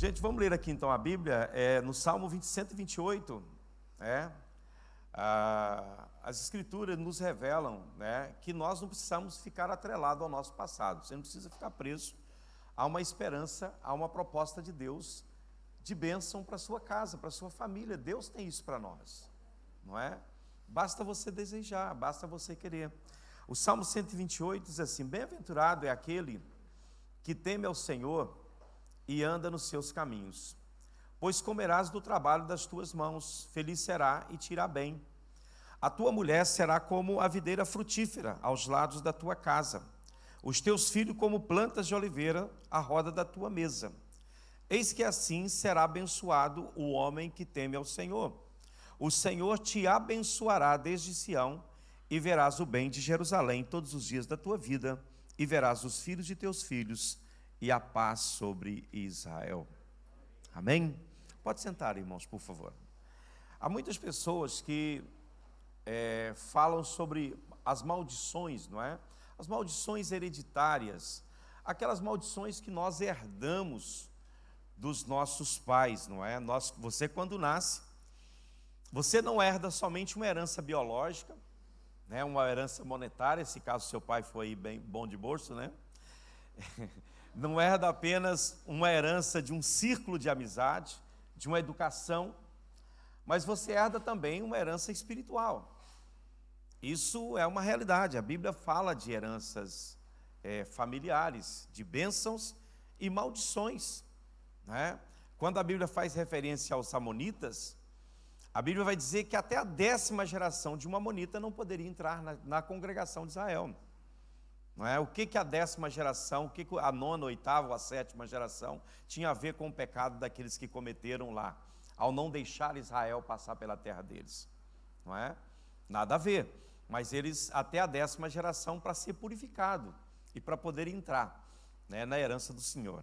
Gente, vamos ler aqui então a Bíblia, no Salmo 128, as Escrituras nos revelam, que nós não precisamos ficar atrelados ao nosso passado, você não precisa ficar preso a uma esperança, a uma proposta de Deus, de bênção para a sua casa, para a sua família. Deus tem isso para nós, não é? Basta você desejar, basta você querer. O Salmo 128 diz assim: bem-aventurado é aquele que teme ao Senhor e anda nos seus caminhos, pois comerás do trabalho das tuas mãos, feliz será e te irá bem. A tua mulher será como a videira frutífera aos lados da tua casa, os teus filhos como plantas de oliveira à roda da tua mesa. Eis que assim será abençoado o homem que teme ao Senhor. O Senhor te abençoará desde Sião, e verás o bem de Jerusalém todos os dias da tua vida, e verás os filhos de teus filhos, e a paz sobre Israel. Amém? Pode sentar, irmãos, por favor. Há muitas pessoas que falam sobre as maldições, não é? As maldições hereditárias, aquelas maldições que nós herdamos dos nossos pais, não é? Você quando nasce, você não herda somente uma herança biológica, né? Uma herança monetária, se caso seu pai for aí bem bom de bolso, né? Não herda apenas uma herança de um círculo de amizade, de uma educação, mas você herda também uma herança espiritual. Isso é uma realidade. A Bíblia fala de heranças familiares, de bênçãos e maldições, né? Quando a Bíblia faz referência aos amonitas, a Bíblia vai dizer que até a 10ª geração de uma amonita não poderia entrar na congregação de Israel. Não é? O que a 10ª geração, o que a 9ª, 8ª ou a 7ª geração tinha a ver com o pecado daqueles que cometeram lá, ao não deixar Israel passar pela terra deles? Não é? Nada a ver, mas eles até a 10ª geração para ser purificado e para poder entrar, né, na herança do Senhor.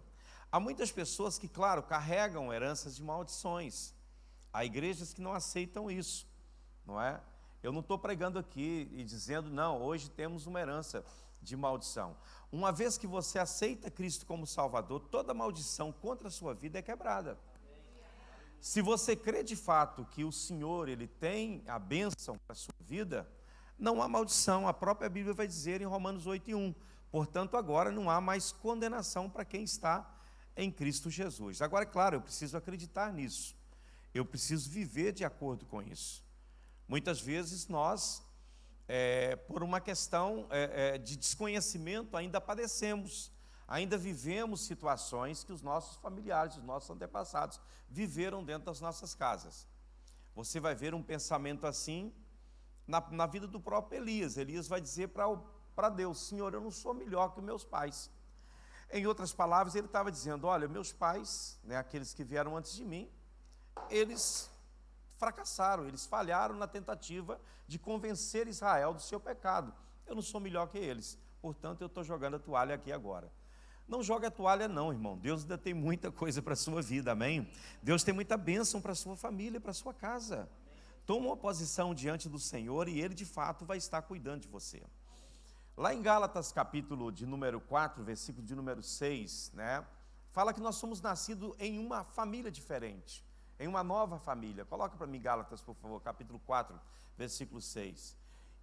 Há muitas pessoas que, claro, carregam heranças de maldições. Há igrejas que não aceitam isso, não é? Eu não estou pregando aqui e dizendo, não, hoje temos uma herança de maldição. Uma vez que você aceita Cristo como Salvador, toda maldição contra a sua vida é quebrada. Se você crê de fato que o Senhor, Ele tem a bênção para a sua vida, não há maldição. A própria Bíblia vai dizer em Romanos 8:1, portanto agora não há mais condenação para quem está em Cristo Jesus. Agora, é claro, eu preciso acreditar nisso, eu preciso viver de acordo com isso. Muitas vezes nós, por uma questão de desconhecimento, ainda padecemos, ainda vivemos situações que os nossos familiares, os nossos antepassados viveram dentro das nossas casas. Você vai ver um pensamento assim na vida do próprio Elias. Elias vai dizer para Deus: Senhor, eu não sou melhor que meus pais. Em outras palavras, ele estava dizendo: olha, meus pais, né, aqueles que vieram antes de mim, eles fracassaram, eles falharam na tentativa de convencer Israel do seu pecado. Eu não sou melhor que eles, portanto eu estou jogando a toalha aqui agora. Não joga a toalha não, irmão. Deus ainda tem muita coisa para a sua vida, amém? Deus tem muita bênção para a sua família, para a sua casa. Toma uma posição diante do Senhor e Ele de fato vai estar cuidando de você. Lá em Gálatas capítulo de número 4, versículo de número 6, né, fala que nós somos nascidos em uma família diferente, em uma nova família. Coloca para mim Gálatas, por favor, capítulo 4, versículo 6.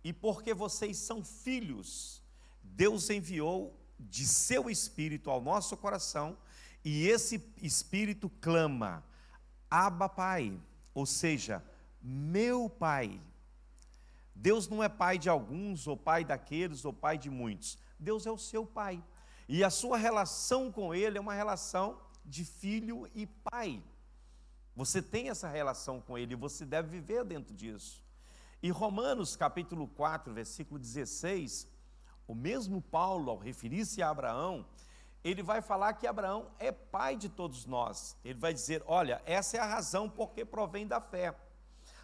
E porque vocês são filhos, Deus enviou de seu Espírito ao nosso coração, e esse Espírito clama: Abba, Pai, ou seja, meu Pai. Deus não é pai de alguns, ou pai daqueles, ou pai de muitos. Deus é o seu Pai, e a sua relação com Ele é uma relação de filho e pai. Você tem essa relação com Ele, e você deve viver dentro disso. E Romanos capítulo 4, versículo 16, o mesmo Paulo, ao referir-se a Abraão, ele vai falar que Abraão é pai de todos nós. Ele vai dizer: olha, essa é a razão porque provém da fé,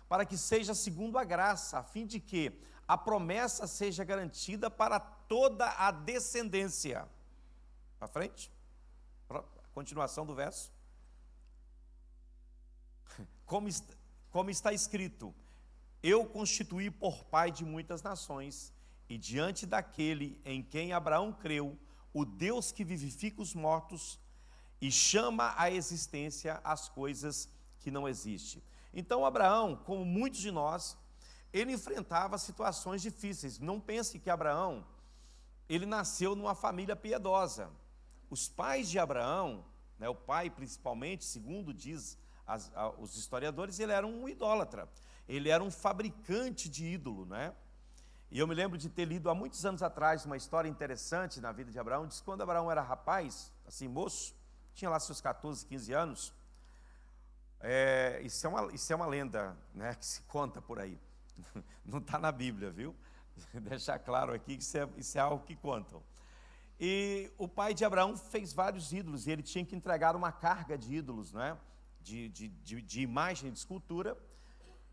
para que seja segundo a graça, a fim de que a promessa seja garantida para toda a descendência. Para frente, continuação do verso. Como está escrito: eu constituí por pai de muitas nações, e diante daquele em quem Abraão creu, o Deus que vivifica os mortos e chama à existência as coisas que não existem. Então Abraão, como muitos de nós, ele enfrentava situações difíceis. Não pense que Abraão, ele nasceu numa família piedosa. Os pais de Abraão, o pai principalmente, segundo diz os historiadores, ele era um idólatra, ele era um fabricante de ídolo, E eu me lembro de ter lido há muitos anos atrás uma história interessante na vida de Abraão. Diz que quando Abraão era rapaz, assim, moço, tinha lá seus 14, 15 anos, isso é uma lenda, que se conta por aí, não está na Bíblia, viu? Deixar claro aqui que isso é algo que contam. E o pai de Abraão fez vários ídolos, e ele tinha que entregar uma carga de ídolos, de imagem, de escultura,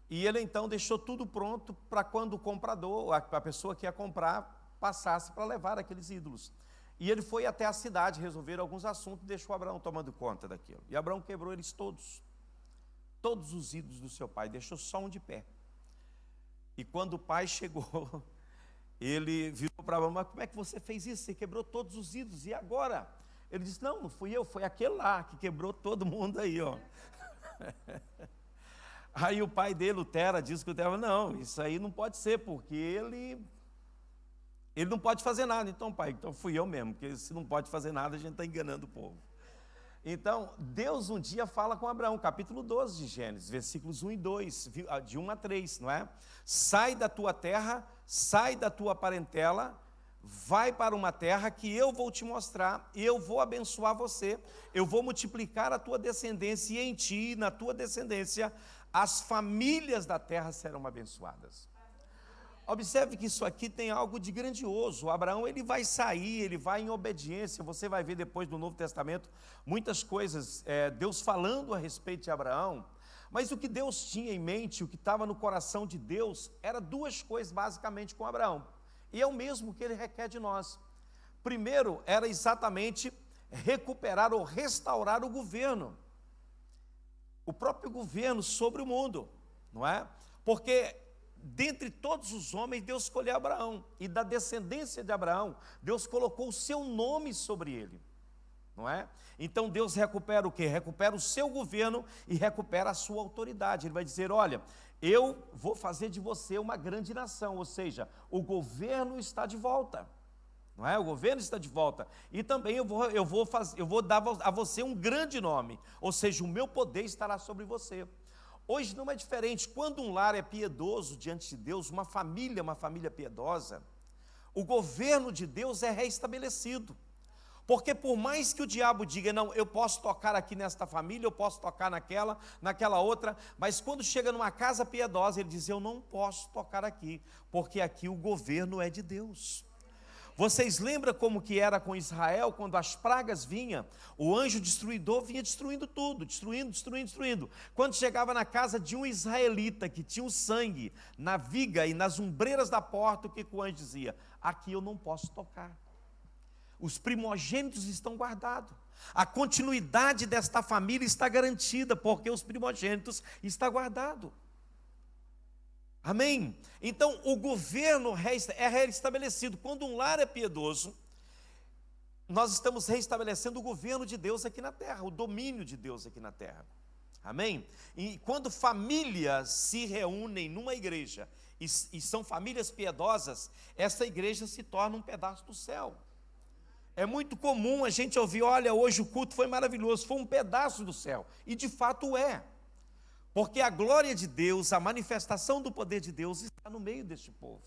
e ele então deixou tudo pronto para quando o comprador, a pessoa que ia comprar, passasse para levar aqueles ídolos. E ele foi até a cidade resolver alguns assuntos e deixou Abraão tomando conta daquilo. E Abraão quebrou eles todos os ídolos do seu pai, deixou só um de pé. E quando o pai chegou, ele virou para Abraão: mas como é que você fez isso? Você quebrou todos os ídolos, e agora? Ele disse: não fui eu, foi aquele lá que quebrou todo mundo aí, ó. Aí o pai dele, o Tera, disse que o Tera: não, isso aí não pode ser, porque ele não pode fazer nada. Então, pai, então fui eu mesmo, porque se não pode fazer nada, a gente está enganando o povo. Então, Deus um dia fala com Abraão, capítulo 12 de Gênesis, versículos 1 e 2, de 1 a 3, Sai da tua terra, sai da tua parentela, vai para uma terra que eu vou te mostrar, e eu vou abençoar você, eu vou multiplicar a tua descendência, e em ti e na tua descendência, as famílias da terra serão abençoadas. Observe que isso aqui tem algo de grandioso. Abraão, ele vai sair, ele vai em obediência. Você vai ver depois no Novo Testamento muitas coisas, Deus falando a respeito de Abraão. Mas o que Deus tinha em mente, o que estava no coração de Deus, era duas coisas basicamente com Abraão. E é o mesmo que ele requer de nós. Primeiro, era exatamente recuperar ou restaurar o governo. O próprio governo sobre o mundo, Porque dentre todos os homens, Deus escolheu Abraão, e da descendência de Abraão, Deus colocou o seu nome sobre ele, Então Deus recupera o quê? Recupera o seu governo e recupera a sua autoridade. Ele vai dizer: olha, eu vou fazer de você uma grande nação, ou seja, o governo está de volta, O governo está de volta, e também eu vou dar a você um grande nome, ou seja, o meu poder estará sobre você. Hoje não é diferente. Quando um lar é piedoso diante de Deus, uma família piedosa, o governo de Deus é reestabelecido. Porque por mais que o diabo diga: não, eu posso tocar aqui nesta família, eu posso tocar naquela outra, mas quando chega numa casa piedosa, ele diz: eu não posso tocar aqui, porque aqui o governo é de Deus. Vocês lembram como que era com Israel, quando as pragas vinham, o anjo destruidor vinha destruindo tudo, destruindo. Quando chegava na casa de um israelita que tinha o sangue na viga e nas ombreiras da porta, o que o anjo dizia? Aqui eu não posso tocar. Os primogênitos estão guardados. A continuidade desta família está garantida, porque os primogênitos estão guardados. Amém? Então, o governo é reestabelecido. Quando um lar é piedoso, nós estamos reestabelecendo o governo de Deus aqui na terra, o domínio de Deus aqui na terra. Amém? E quando famílias se reúnem numa igreja, e são famílias piedosas, essa igreja se torna um pedaço do céu. É muito comum a gente ouvir: olha, hoje o culto foi maravilhoso, foi um pedaço do céu. E de fato é. Porque a glória de Deus, a manifestação do poder de Deus está no meio deste povo.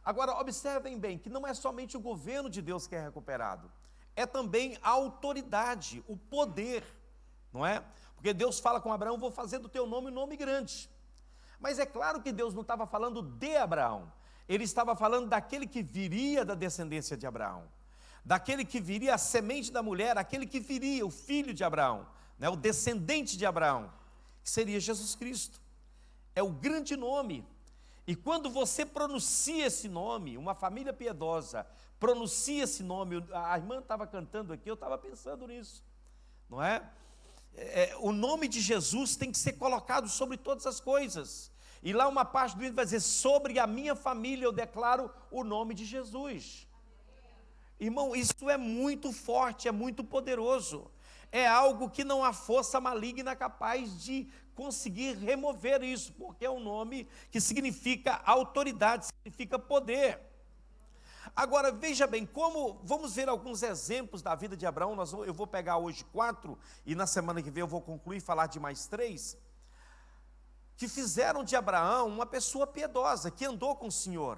Agora, observem bem que não é somente o governo de Deus que é recuperado, é também a autoridade, o poder, Porque Deus fala com Abraão: vou fazer do teu nome um nome grande. Mas é claro que Deus não estava falando de Abraão, ele estava falando daquele que viria da descendência de Abraão, daquele que viria a semente da mulher, aquele que viria, o filho de Abraão, o descendente de Abraão, que seria Jesus Cristo. É o grande nome. E quando você pronuncia esse nome, uma família piedosa pronuncia esse nome, a irmã estava cantando aqui, eu estava pensando nisso, o nome de Jesus tem que ser colocado sobre todas as coisas. E lá uma parte do hino vai dizer: sobre a minha família eu declaro o nome de Jesus. Irmão, isso é muito forte, é muito poderoso. É algo que não há força maligna capaz de conseguir remover isso, porque é um nome que significa autoridade, significa poder. Agora, veja bem, vamos ver alguns exemplos da vida de Abraão. Eu vou pegar hoje 4, e na semana que vem eu vou concluir e falar de mais 3, que fizeram de Abraão uma pessoa piedosa, que andou com o Senhor.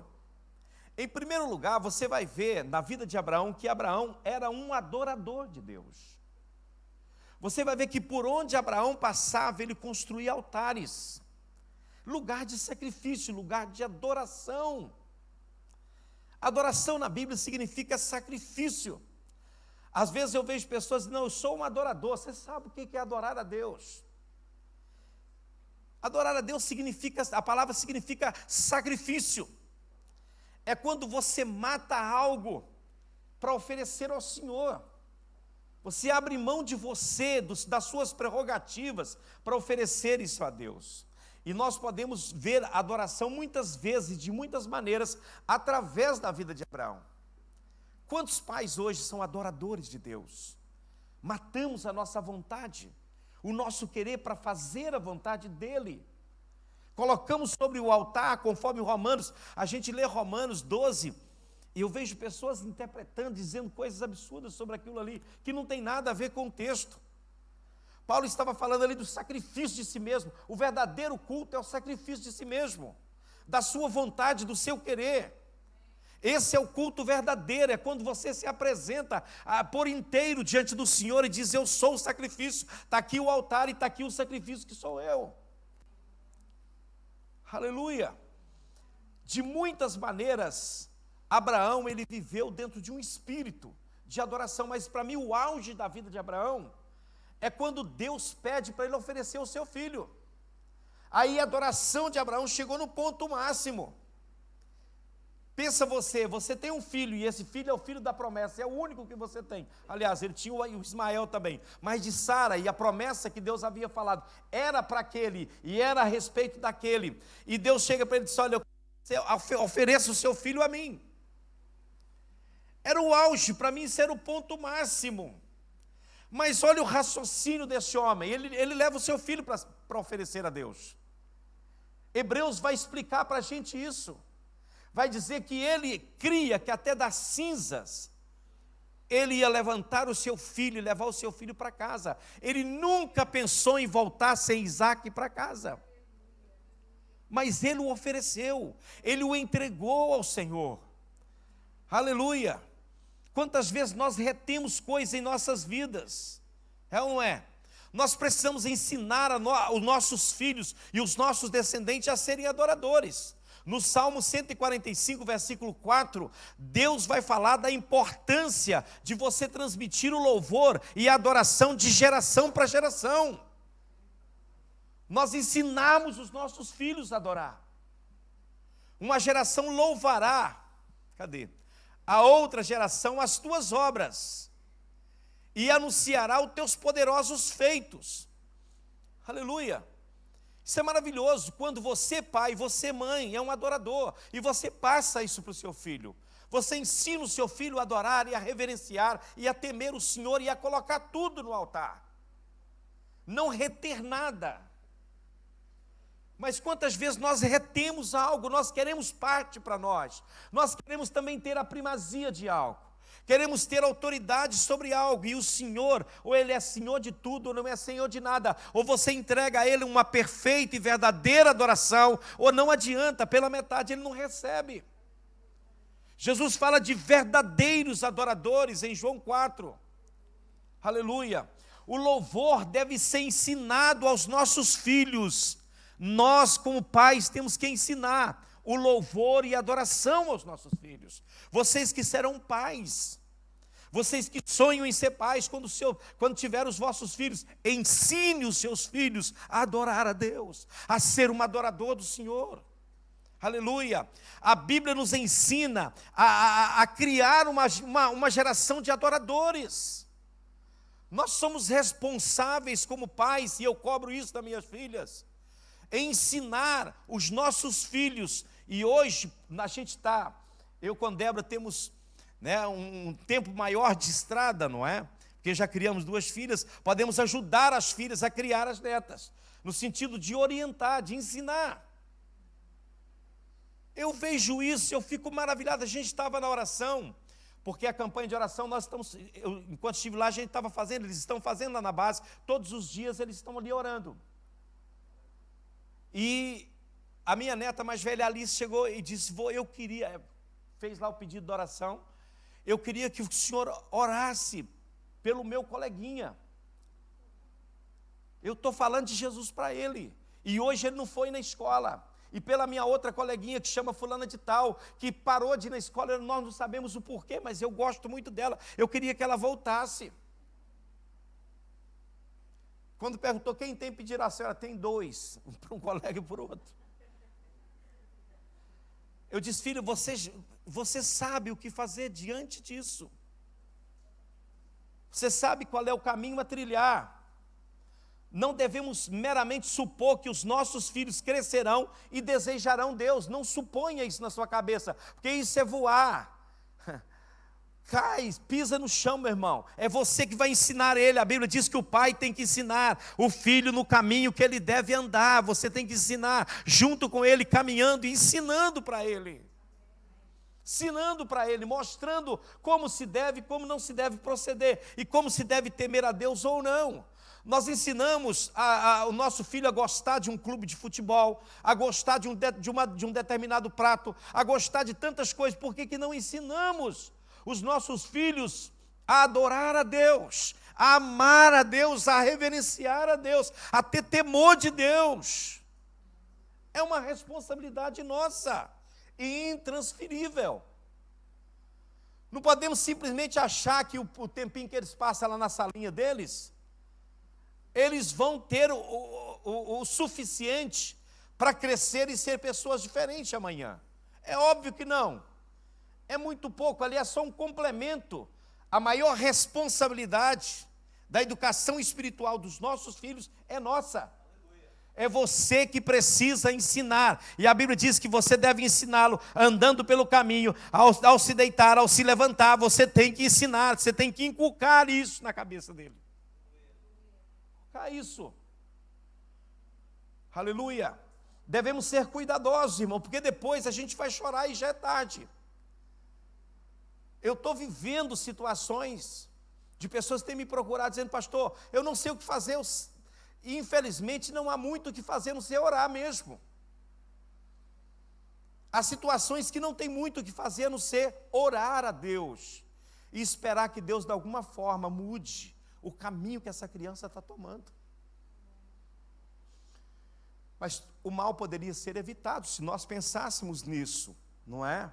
Em primeiro lugar, você vai ver na vida de Abraão que Abraão era um adorador de Deus. Você vai ver que por onde Abraão passava, ele construía altares, lugar de sacrifício, lugar de adoração. Adoração na Bíblia significa sacrifício. Às vezes eu vejo pessoas dizendo, não, eu sou um adorador. Você sabe o que é adorar a Deus? Adorar a Deus significa, a palavra significa sacrifício. É quando você mata algo para oferecer ao Senhor. Você abre mão de você, das suas prerrogativas, para oferecer isso a Deus. E nós podemos ver a adoração muitas vezes, de muitas maneiras, através da vida de Abraão. Quantos pais hoje são adoradores de Deus? Matamos a nossa vontade, o nosso querer para fazer a vontade dEle. Colocamos sobre o altar, conforme Romanos, a gente lê Romanos 12, e eu vejo pessoas interpretando, dizendo coisas absurdas sobre aquilo ali, que não tem nada a ver com o texto. Paulo estava falando ali do sacrifício de si mesmo. O verdadeiro culto é o sacrifício de si mesmo, da sua vontade, do seu querer. Esse é o culto verdadeiro, é quando você se apresenta por inteiro diante do Senhor e diz, eu sou o sacrifício, está aqui o altar e está aqui o sacrifício que sou eu. Aleluia! De muitas maneiras, Abraão, ele viveu dentro de um espírito de adoração, mas para mim o auge da vida de Abraão é quando Deus pede para ele oferecer o seu filho. Aí a adoração de Abraão chegou no ponto máximo. Pensa você tem um filho, e esse filho é o filho da promessa, é o único que você tem. Aliás, ele tinha o Ismael também, mas de Sara, e a promessa que Deus havia falado, era para aquele, e era a respeito daquele. E Deus chega para ele e diz, olha, ofereça o seu filho a mim. Era o auge, para mim isso era o ponto máximo. Mas olha o raciocínio desse homem, ele leva o seu filho para oferecer a Deus. Hebreus vai explicar para a gente isso. Vai dizer que ele cria que até das cinzas ele ia levantar o seu filho e levar o seu filho para casa. Ele nunca pensou em voltar sem Isaac para casa. Mas ele o ofereceu, ele o entregou ao Senhor. Aleluia! Quantas vezes nós retemos coisas em nossas vidas? É ou não é? Nós precisamos ensinar os nossos filhos e os nossos descendentes a serem adoradores. No Salmo 145, versículo 4, Deus vai falar da importância de você transmitir o louvor e a adoração de geração para geração. Nós ensinamos os nossos filhos a adorar. Uma geração louvará, a outra geração as tuas obras, e anunciará os teus poderosos feitos. Aleluia! Isso é maravilhoso, quando você pai, você mãe, é um adorador, e você passa isso para o seu filho. Você ensina o seu filho a adorar e a reverenciar, e a temer o Senhor, e a colocar tudo no altar. Não reter nada. Mas quantas vezes nós retemos algo, nós queremos parte para nós. Nós queremos também ter a primazia de algo. Queremos ter autoridade sobre algo, e o Senhor, ou Ele é Senhor de tudo, ou não é Senhor de nada. Ou você entrega a Ele uma perfeita e verdadeira adoração, ou não adianta, pela metade Ele não recebe. Jesus fala de verdadeiros adoradores em João 4. Aleluia! O louvor deve ser ensinado aos nossos filhos. Nós, como pais, temos que ensinar o louvor e a adoração aos nossos filhos. Vocês que serão pais, vocês que sonham em ser pais, quando tiver os vossos filhos, ensine os seus filhos a adorar a Deus, a ser um adorador do Senhor. Aleluia! A Bíblia nos ensina a criar uma geração de adoradores. Nós somos responsáveis como pais, e eu cobro isso das minhas filhas, ensinar os nossos filhos. E hoje a gente eu com Débora temos né, um tempo maior de estrada, não é? Porque já criamos 2 filhas, podemos ajudar as filhas a criar as netas, no sentido de orientar, de ensinar. Eu vejo isso, eu fico maravilhado. A gente estava na oração, porque a campanha de oração, enquanto estive lá, a gente estava fazendo, eles estão fazendo lá na base, todos os dias eles estão ali orando. E a minha neta mais velha, Alice, chegou e disse, eu queria, fez lá o pedido de oração, eu queria que o senhor orasse pelo meu coleguinha. Eu estou falando de Jesus para ele, e hoje ele não foi na escola. E pela minha outra coleguinha, que chama fulana de tal, que parou de ir na escola, nós não sabemos o porquê, mas eu gosto muito dela, eu queria que ela voltasse. Quando perguntou quem tem pedir a senhora, tem 2, para um colega e para o outro. Eu disse, filho, você sabe o que fazer diante disso. Você sabe qual é o caminho a trilhar. Não devemos meramente supor que os nossos filhos crescerão e desejarão Deus. Não suponha isso na sua cabeça, porque isso é voar. Cai, pisa no chão, meu irmão. É você que vai ensinar ele. A Bíblia diz que o pai tem que ensinar o filho no caminho que ele deve andar. Você tem que ensinar junto com ele, caminhando e ensinando para ele. Ensinando para ele, mostrando como se deve e como não se deve proceder, e como se deve temer a Deus ou não. Nós ensinamos o nosso filho a gostar de um clube de futebol, a gostar de um determinado prato, a gostar de tantas coisas. Por que não ensinamos os nossos filhos a adorar a Deus, a amar a Deus, a reverenciar a Deus, a ter temor de Deus? É uma responsabilidade nossa e intransferível. Não podemos simplesmente achar que o tempinho que eles passam lá na salinha deles, eles vão ter o suficiente para crescer e ser pessoas diferentes amanhã. É óbvio que não. É muito pouco, ali é só um complemento. A maior responsabilidade da educação espiritual dos nossos filhos é nossa. É você que precisa ensinar, e a Bíblia diz que você deve ensiná-lo andando pelo caminho, ao se deitar, ao se levantar, você tem que ensinar, você tem que inculcar isso na cabeça dele. Inculcar isso. Aleluia. Devemos ser cuidadosos, irmão, porque depois a gente vai chorar e já é tarde. Eu estou vivendo situações de pessoas que têm me procurado dizendo, pastor, eu não sei o que fazer, e infelizmente não há muito o que fazer, a não ser orar mesmo. Há situações que não tem muito o que fazer, a não ser orar a Deus e esperar que Deus de alguma forma mude o caminho que essa criança está tomando. Mas o mal poderia ser evitado se nós pensássemos nisso, não é?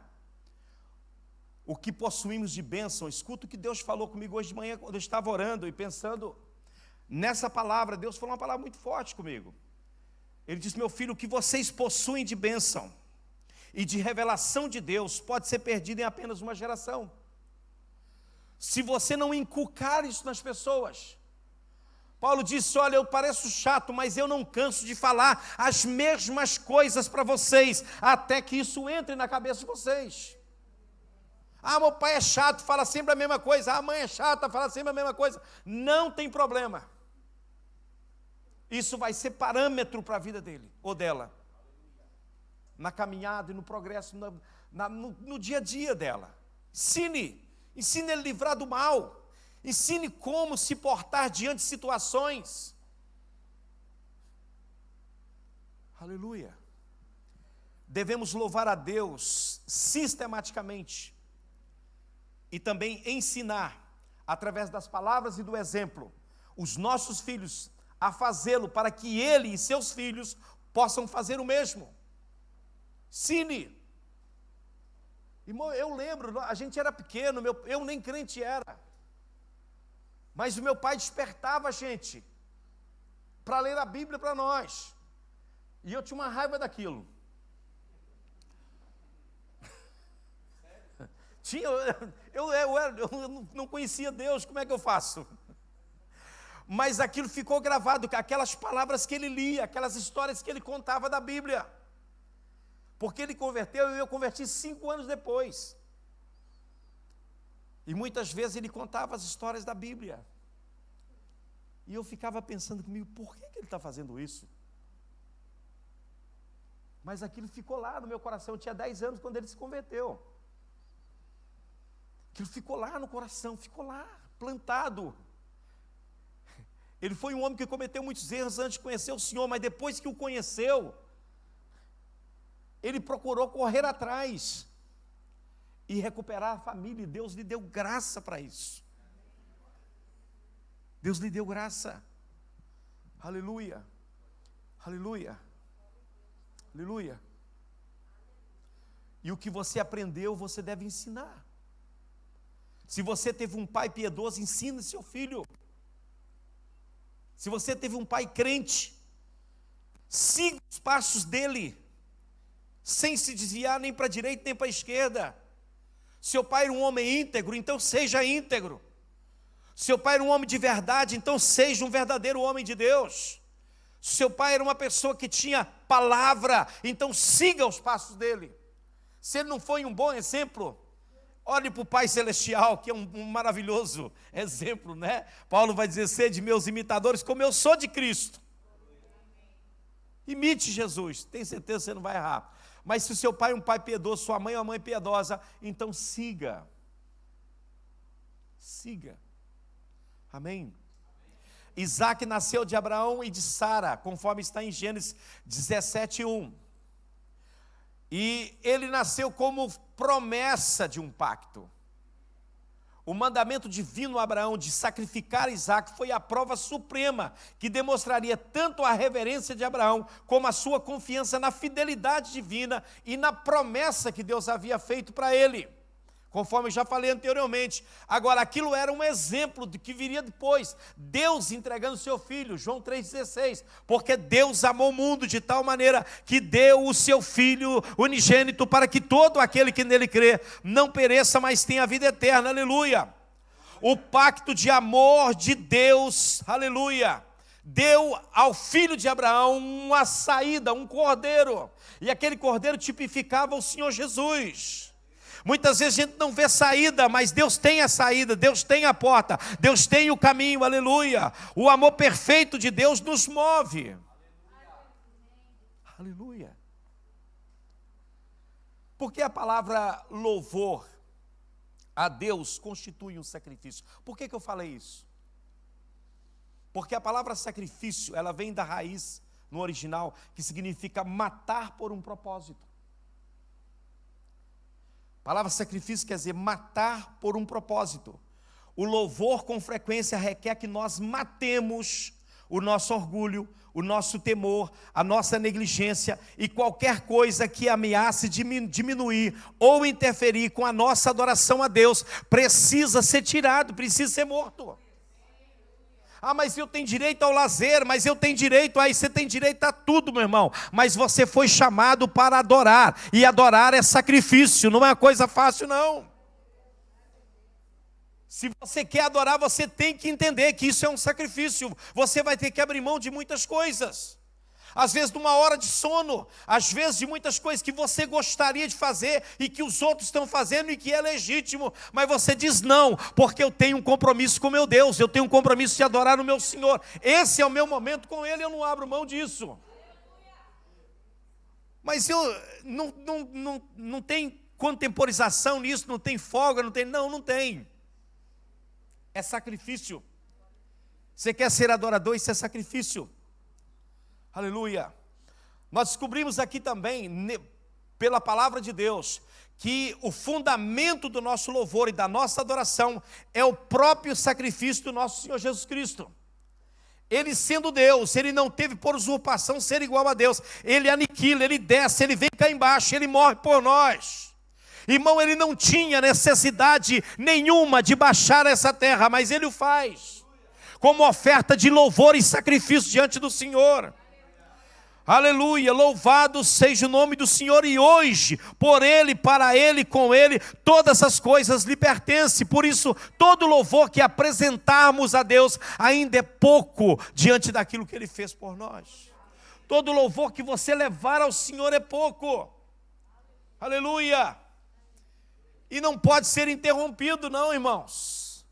O que possuímos de bênção, escuta o que Deus falou comigo hoje de manhã, quando eu estava orando e pensando nessa palavra. Deus falou uma palavra muito forte comigo. Ele disse, meu filho, o que vocês possuem de bênção e de revelação de Deus pode ser perdido em apenas uma geração. Se você não inculcar isso nas pessoas. Paulo disse, olha, eu pareço chato, mas eu não canso de falar as mesmas coisas para vocês, até que isso entre na cabeça de vocês. Ah, meu pai é chato, fala sempre a mesma coisa. Ah, a mãe é chata, fala sempre a mesma coisa. Não tem problema. Isso vai ser parâmetro para a vida dele ou dela. Na caminhada e no progresso, no dia a dia dela. Ensine ele a livrar do mal. Ensine como se portar diante de situações. Aleluia. Devemos louvar a Deus sistematicamente. E também ensinar, através das palavras e do exemplo, os nossos filhos a fazê-lo, para que ele e seus filhos possam fazer o mesmo. Ensine. Irmão, eu lembro, a gente era pequeno, eu nem crente era, mas o meu pai despertava a gente para ler a Bíblia para nós, e eu tinha uma raiva daquilo. Eu não conhecia Deus, como é que eu faço? Mas aquilo ficou gravado, aquelas palavras que ele lia, aquelas histórias que ele contava da Bíblia. Porque ele converteu e eu converti 5 anos depois. E muitas vezes ele contava as histórias da Bíblia. E eu ficava pensando comigo, por que ele está fazendo isso? Mas aquilo ficou lá no meu coração. Eu tinha 10 anos quando ele se converteu. Aquilo ficou lá no coração, ficou lá, plantado. Ele foi um homem que cometeu muitos erros antes de conhecer o Senhor, mas depois que o conheceu, ele procurou correr atrás e recuperar a família, e Deus lhe deu graça para isso. Deus lhe deu graça. Aleluia, aleluia, aleluia. E o que você aprendeu, você deve ensinar. Se você teve um pai piedoso, ensine seu filho. Se você teve um pai crente, siga os passos dele, sem se desviar nem para a direita nem para a esquerda. Seu pai era um homem íntegro, então seja íntegro. Seu pai era um homem de verdade, então seja um verdadeiro homem de Deus. Seu pai era uma pessoa que tinha palavra, então siga os passos dele. Se ele não foi um bom exemplo, olhe para o Pai Celestial, que é um maravilhoso exemplo, né? Paulo vai dizer, sede meus imitadores, como eu sou de Cristo. Imite Jesus, tem certeza que você não vai errar. Mas se o seu pai é um pai piedoso, sua mãe é uma mãe piedosa, então siga. Siga. Amém? Isaac nasceu de Abraão e de Sara, conforme está em Gênesis 17:1. E ele nasceu como promessa de um pacto. O mandamento divino a Abraão de sacrificar Isaac foi a prova suprema que demonstraria tanto a reverência de Abraão como a sua confiança na fidelidade divina e na promessa que Deus havia feito para ele. Conforme eu já falei anteriormente. Agora, aquilo era um exemplo do que viria depois. Deus entregando seu filho, João 3,16. Porque Deus amou o mundo de tal maneira que deu o seu filho unigênito para que todo aquele que nele crê não pereça, mas tenha a vida eterna. Aleluia. O pacto de amor de Deus, aleluia, deu ao filho de Abraão uma saída, um cordeiro. E aquele cordeiro tipificava o Senhor Jesus. Muitas vezes a gente não vê saída, mas Deus tem a saída, Deus tem a porta, Deus tem o caminho, aleluia. O amor perfeito de Deus nos move. Aleluia. Porque a palavra louvor a Deus constitui um sacrifício. Por que eu falei isso? Porque a palavra sacrifício, ela vem da raiz, no original, que significa matar por um propósito. A palavra sacrifício quer dizer matar por um propósito. O louvor com frequência requer que nós matemos o nosso orgulho, o nosso temor, a nossa negligência e qualquer coisa que ameace diminuir ou interferir com a nossa adoração a Deus precisa ser tirado, precisa ser morto. Ah, mas eu tenho direito ao lazer, mas eu tenho direito, aí você tem direito a tudo, meu irmão. Mas você foi chamado para adorar, e adorar é sacrifício, não é uma coisa fácil não. Se você quer adorar, você tem que entender que isso é um sacrifício. Você vai ter que abrir mão de muitas coisas. Às vezes de uma hora de sono, às vezes de muitas coisas que você gostaria de fazer e que os outros estão fazendo e que é legítimo, mas você diz não, porque eu tenho um compromisso com meu Deus, eu tenho um compromisso de adorar o meu Senhor, esse é o meu momento com Ele, eu não abro mão disso. Mas eu não tem contemporização nisso, não tem folga, não tem. É sacrifício. Você quer ser adorador, isso é sacrifício. Aleluia. Nós descobrimos aqui também, pela palavra de Deus, que o fundamento do nosso louvor e da nossa adoração é o próprio sacrifício do nosso Senhor Jesus Cristo. Ele sendo Deus, ele não teve por usurpação ser igual a Deus. Ele aniquila, ele desce, ele vem cá embaixo, ele morre por nós. Irmão, ele não tinha necessidade nenhuma de baixar essa terra, mas ele o faz como oferta de louvor e sacrifício diante do Senhor. Aleluia, louvado seja o nome do Senhor, e hoje, por Ele, para Ele, com Ele, todas as coisas lhe pertencem. Por isso, todo louvor que apresentarmos a Deus ainda é pouco diante daquilo que Ele fez por nós. Todo louvor que você levar ao Senhor é pouco. Aleluia. E não pode ser interrompido, não, irmãos.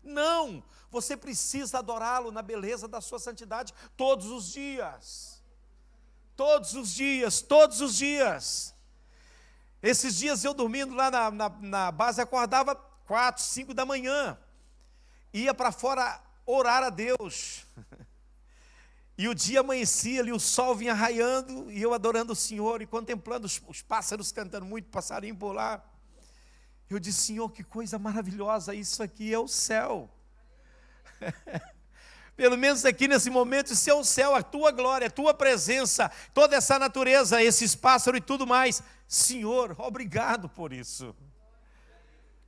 Não, você precisa adorá-lo na beleza da sua santidade todos os dias. Todos os dias, todos os dias. Esses dias eu dormindo lá na base, acordava 4, 5 da manhã. Ia para fora orar a Deus. E o dia amanhecia ali, o sol vinha raiando, e eu adorando o Senhor, e contemplando os pássaros cantando, muito passarinho por lá. Eu disse: Senhor, que coisa maravilhosa, isso aqui é o céu. Pelo menos aqui nesse momento, isso é o céu, a tua glória, a tua presença, toda essa natureza, esses pássaros e tudo mais. Senhor, obrigado por isso.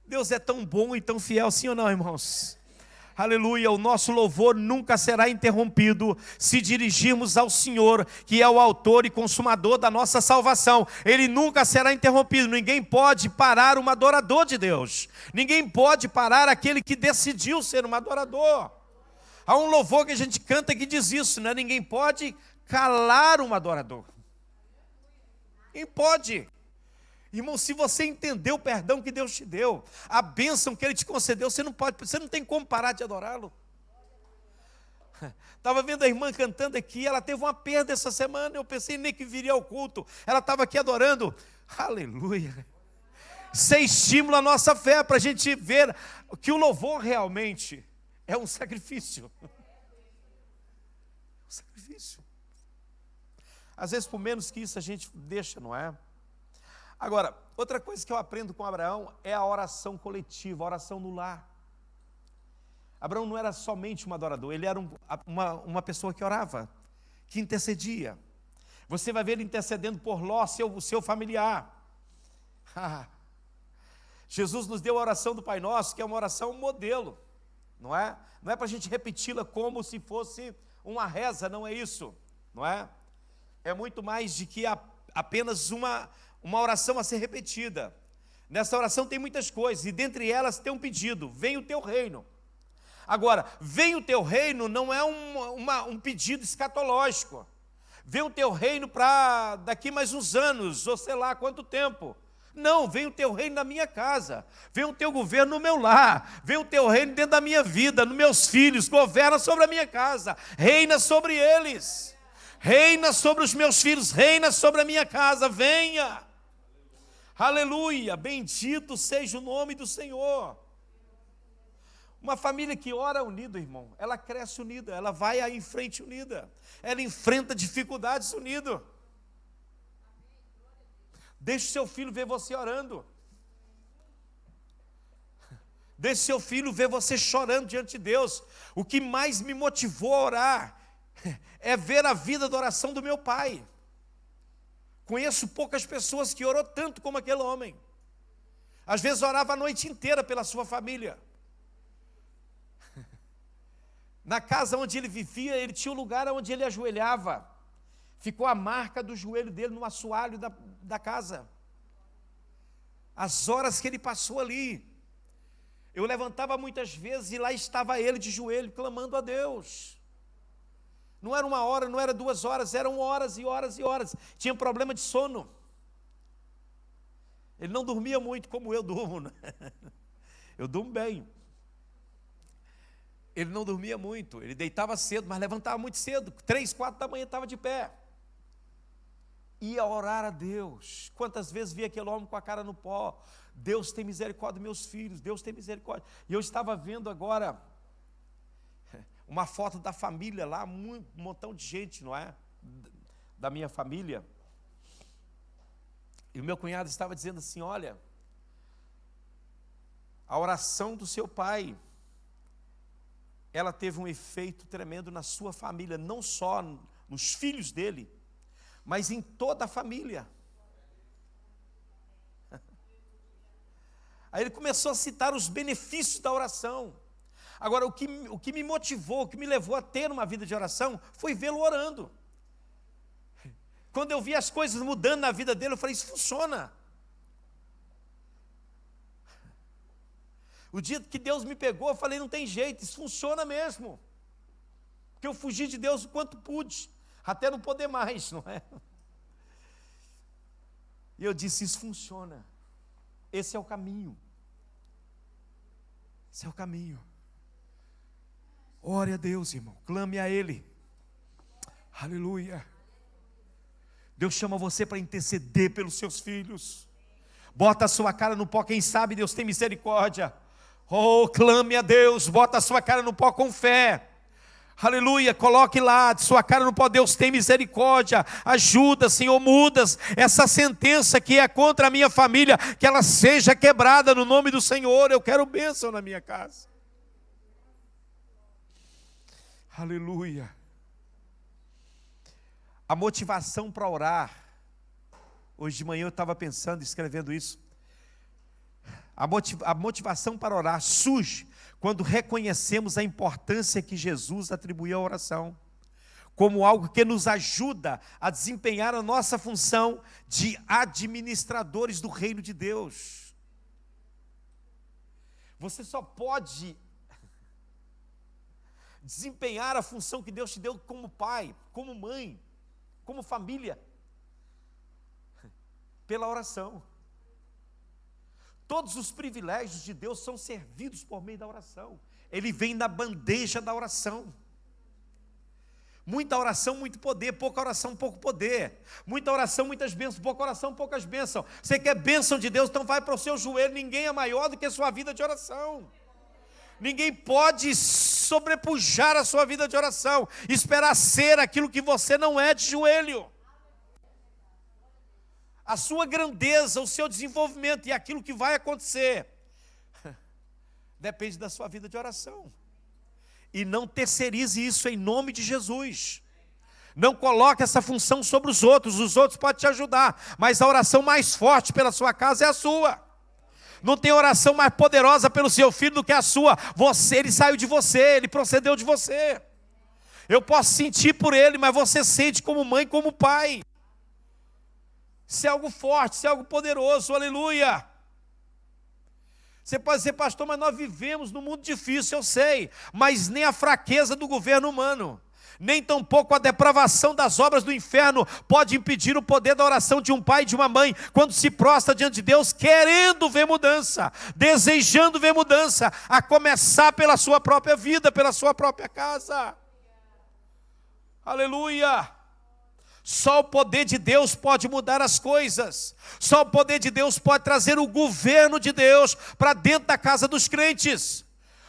Deus é tão bom e tão fiel, sim ou não, irmãos? Aleluia, o nosso louvor nunca será interrompido se dirigirmos ao Senhor, que é o autor e consumador da nossa salvação. Ele nunca será interrompido. Ninguém pode parar um adorador de Deus. Ninguém pode parar aquele que decidiu ser um adorador. Há um louvor que a gente canta que diz isso, né? Ninguém pode calar um adorador. Ninguém pode. Irmão, se você entendeu o perdão que Deus te deu, a bênção que Ele te concedeu, você não tem como parar de adorá-lo. Estava vendo a irmã cantando aqui, ela teve uma perda essa semana, eu pensei nem que viria ao culto, ela estava aqui adorando, aleluia. Isso é estímulo à nossa fé, para a gente ver que o louvor realmente é um sacrifício. Um sacrifício. Às vezes por menos que isso a gente deixa, não é? Agora, outra coisa que eu aprendo com Abraão é a oração coletiva, a oração no lar. Abraão não era somente um adorador, ele era uma pessoa que orava, que intercedia. Você vai ver ele intercedendo por Ló, seu familiar. Jesus nos deu a oração do Pai Nosso, que é uma oração modelo, não é? Não é para a gente repeti-la como se fosse uma reza, não é isso, não é? É muito mais de que apenas uma oração a ser repetida. Nessa oração tem muitas coisas, e dentre elas tem um pedido: venha o teu reino. Agora, venha o teu reino não é um pedido escatológico. Venha o teu reino para daqui mais uns anos, ou sei lá quanto tempo. Não, venha o teu reino na minha casa, venha o teu governo no meu lar, venha o teu reino dentro da minha vida, nos meus filhos, governa sobre a minha casa, reina sobre eles, reina sobre os meus filhos, reina sobre a minha casa, venha. Aleluia, bendito seja o nome do Senhor. Uma família que ora unida, irmão, ela cresce unida, ela vai em frente unida, ela enfrenta dificuldades unida. Deixe seu filho ver você orando. Deixe seu filho ver você chorando diante de Deus. O que mais me motivou a orar é ver a vida da oração do meu pai. Conheço poucas pessoas que orou tanto como aquele homem. Às vezes orava a noite inteira pela sua família. Na casa onde ele vivia, ele tinha um lugar onde ele ajoelhava. Ficou a marca do joelho dele no assoalho da casa. As horas que ele passou ali. Eu levantava muitas vezes e lá estava ele de joelho, clamando a Deus. Não era 1 hora, não era 2 horas, eram horas e horas e horas. Tinha problema de sono. Ele não dormia muito como eu durmo, né? Eu durmo bem. Ele não dormia muito, ele deitava cedo, mas levantava muito cedo, 3, 4 da manhã estava de pé. Ia orar a Deus. Quantas vezes vi aquele homem com a cara no pó: Deus tem misericórdia dos meus filhos, Deus tem misericórdia. E eu estava vendo agora uma foto da família lá, um montão de gente, não é? Da minha família. E o meu cunhado estava dizendo assim: olha, a oração do seu pai, ela teve um efeito tremendo na sua família, não só nos filhos dele, mas em toda a família. Aí ele começou a citar os benefícios da oração. Agora, o que me motivou, o que me levou a ter uma vida de oração, foi vê-lo orando. Quando eu vi as coisas mudando na vida dele, eu falei: isso funciona. O dia que Deus me pegou, eu falei: não tem jeito, isso funciona mesmo. Porque eu fugi de Deus o quanto pude, até não poder mais, não é? E eu disse: isso funciona. Esse é o caminho. Esse é o caminho. Ore a Deus, irmão. Clame a Ele. Aleluia. Deus chama você para interceder pelos seus filhos. Bota a sua cara no pó, quem sabe Deus tem misericórdia. Oh, clame a Deus, bota a sua cara no pó com fé. Aleluia, coloque lá, sua cara no pó, Deus tem misericórdia. Ajuda, Senhor, muda essa sentença que é contra a minha família, que ela seja quebrada no nome do Senhor. Eu quero bênção na minha casa. Aleluia. A motivação para orar. Hoje de manhã eu estava pensando, escrevendo isso. A motivação para orar surge quando reconhecemos a importância que Jesus atribuiu à oração, como algo que nos ajuda a desempenhar a nossa função de administradores do reino de Deus. Você só pode desempenhar a função que Deus te deu como pai, como mãe, como família, pela oração. Todos os privilégios de Deus são servidos por meio da oração. Ele vem na bandeja da oração. Muita oração, muito poder. Pouca oração, pouco poder. Muita oração, muitas bênçãos. Pouca oração, poucas bênçãos. Você quer bênção de Deus, então vai para o seu joelho. Ninguém é maior do que a sua vida de oração. Ninguém pode sobrepujar a sua vida de oração, esperar ser aquilo que você não é de joelho. A sua grandeza, o seu desenvolvimento e aquilo que vai acontecer depende da sua vida de oração. E não terceirize isso em nome de Jesus. Não coloque essa função sobre os outros podem te ajudar, mas a oração mais forte pela sua casa é a sua. Não tem oração mais poderosa pelo seu filho do que a sua. Ele saiu de você, ele procedeu de você. Eu posso sentir por ele, mas você sente como mãe, como pai. Isso é algo forte, isso é algo poderoso, aleluia. Você pode dizer, pastor, mas nós vivemos num mundo difícil, eu sei, mas nem a fraqueza do governo humano, nem tampouco a depravação das obras do inferno pode impedir o poder da oração de um pai e de uma mãe, quando se prostra diante de Deus, querendo ver mudança, desejando ver mudança, a começar pela sua própria vida, pela sua própria casa. Aleluia. Só o poder de Deus pode mudar as coisas. Só o poder de Deus pode trazer o governo de Deus para dentro da casa dos crentes.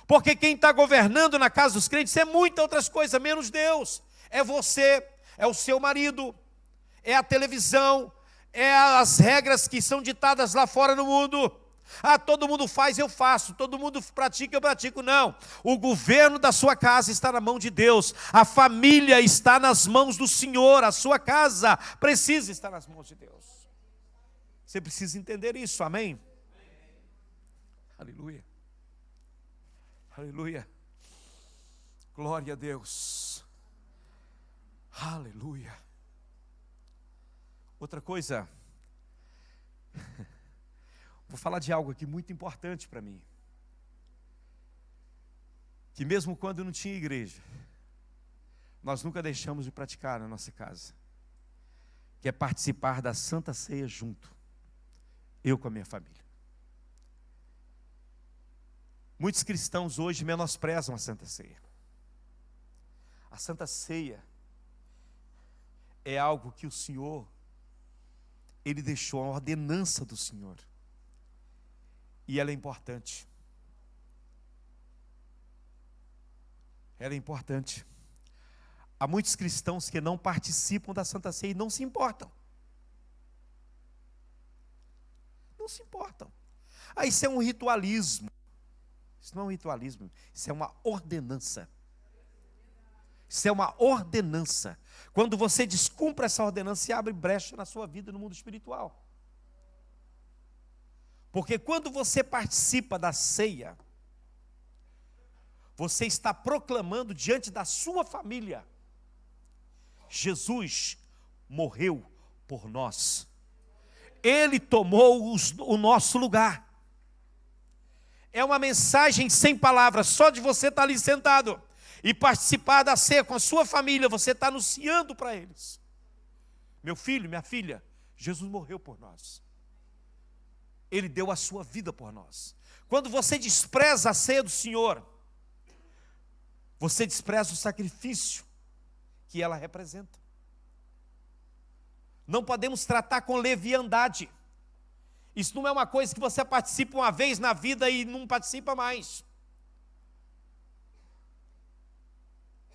Porque quem está governando na casa dos crentes é muitas outras coisas, menos Deus. É você, é o seu marido, é a televisão, é as regras que são ditadas lá fora no mundo. Ah, todo mundo faz, eu faço. Todo mundo pratica, eu pratico. Não, o governo da sua casa está na mão de Deus. A família está nas mãos do Senhor. A sua casa precisa estar nas mãos de Deus. Você precisa entender isso, amém? Aleluia. Aleluia. Glória a Deus. Aleluia. Outra coisa, vou falar de algo aqui muito importante para mim, que mesmo quando não tinha igreja, nós nunca deixamos de praticar na nossa casa, que é participar da Santa Ceia junto, eu com a minha família. Muitos cristãos hoje menosprezam a Santa Ceia. A Santa Ceia é algo que o Senhor, Ele deixou a ordenança do Senhor. E ela é importante. Ela é importante. Há muitos cristãos que não participam da Santa Ceia e não se importam. Não se importam. Ah, isso é um ritualismo. Isso não é um ritualismo, isso é uma ordenança. Isso é uma ordenança. Quando você descumpre essa ordenança, você abre brecha na sua vida no mundo espiritual. Porque quando você participa da ceia, você está proclamando diante da sua família: Jesus morreu por nós. Ele tomou o nosso lugar. É uma mensagem sem palavras, só de você estar ali sentado e participar da ceia com a sua família, você está anunciando para eles: meu filho, minha filha, Jesus morreu por nós. Ele deu a sua vida por nós. Quando você despreza a ceia do Senhor, você despreza o sacrifício que ela representa. Não podemos tratar com leviandade. Isso não é uma coisa que você participa uma vez na vida e não participa mais.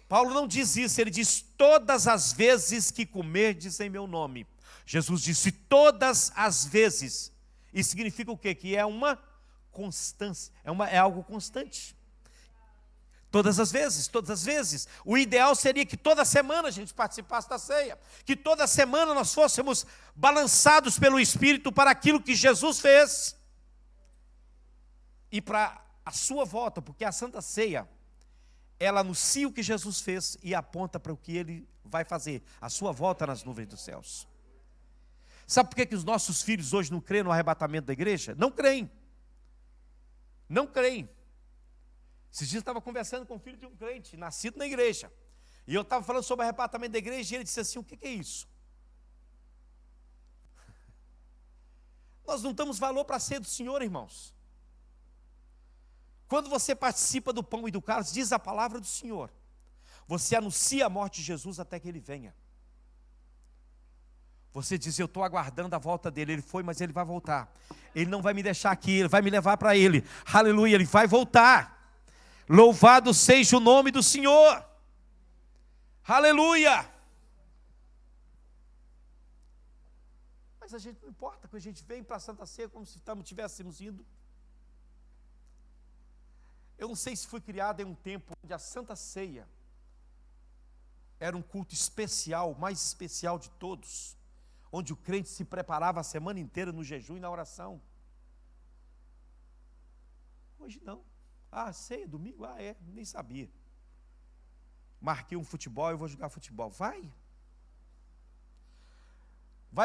Paulo não diz isso, ele diz: todas as vezes que comerdes em meu nome. Jesus disse todas as vezes. Isso significa o quê? Que é uma constância, é algo constante. Todas as vezes, todas as vezes. O ideal seria que toda semana a gente participasse da ceia, que toda semana nós fôssemos balançados pelo Espírito para aquilo que Jesus fez e para a sua volta, porque a Santa Ceia, ela anuncia o que Jesus fez e aponta para o que Ele vai fazer, a sua volta nas nuvens dos céus. Sabe por que os nossos filhos hoje não creem no arrebatamento da igreja? Não creem. Não creem. Esses dias eu estava conversando com o filho de um crente, nascido na igreja. E eu estava falando sobre o arrebatamento da igreja e ele disse assim: o que é isso? Nós não damos valor para a ceia do Senhor, irmãos. Quando você participa do pão e do cálice, diz a palavra do Senhor, você anuncia a morte de Jesus até que Ele venha. Você diz: eu estou aguardando a volta dele. Ele foi, mas ele vai voltar. Ele não vai me deixar aqui, ele vai me levar para ele. Aleluia, ele vai voltar. Louvado seja o nome do Senhor. Aleluia. Mas a gente não importa, quando a gente vem para a Santa Ceia como se tivéssemos ido. Eu não sei se foi criado em um tempo onde a Santa Ceia era um culto especial, mais especial de todos, onde o crente se preparava a semana inteira no jejum e na oração. Hoje não. Ceia, domingo? Nem sabia. Marquei um futebol, eu vou jogar futebol. Vai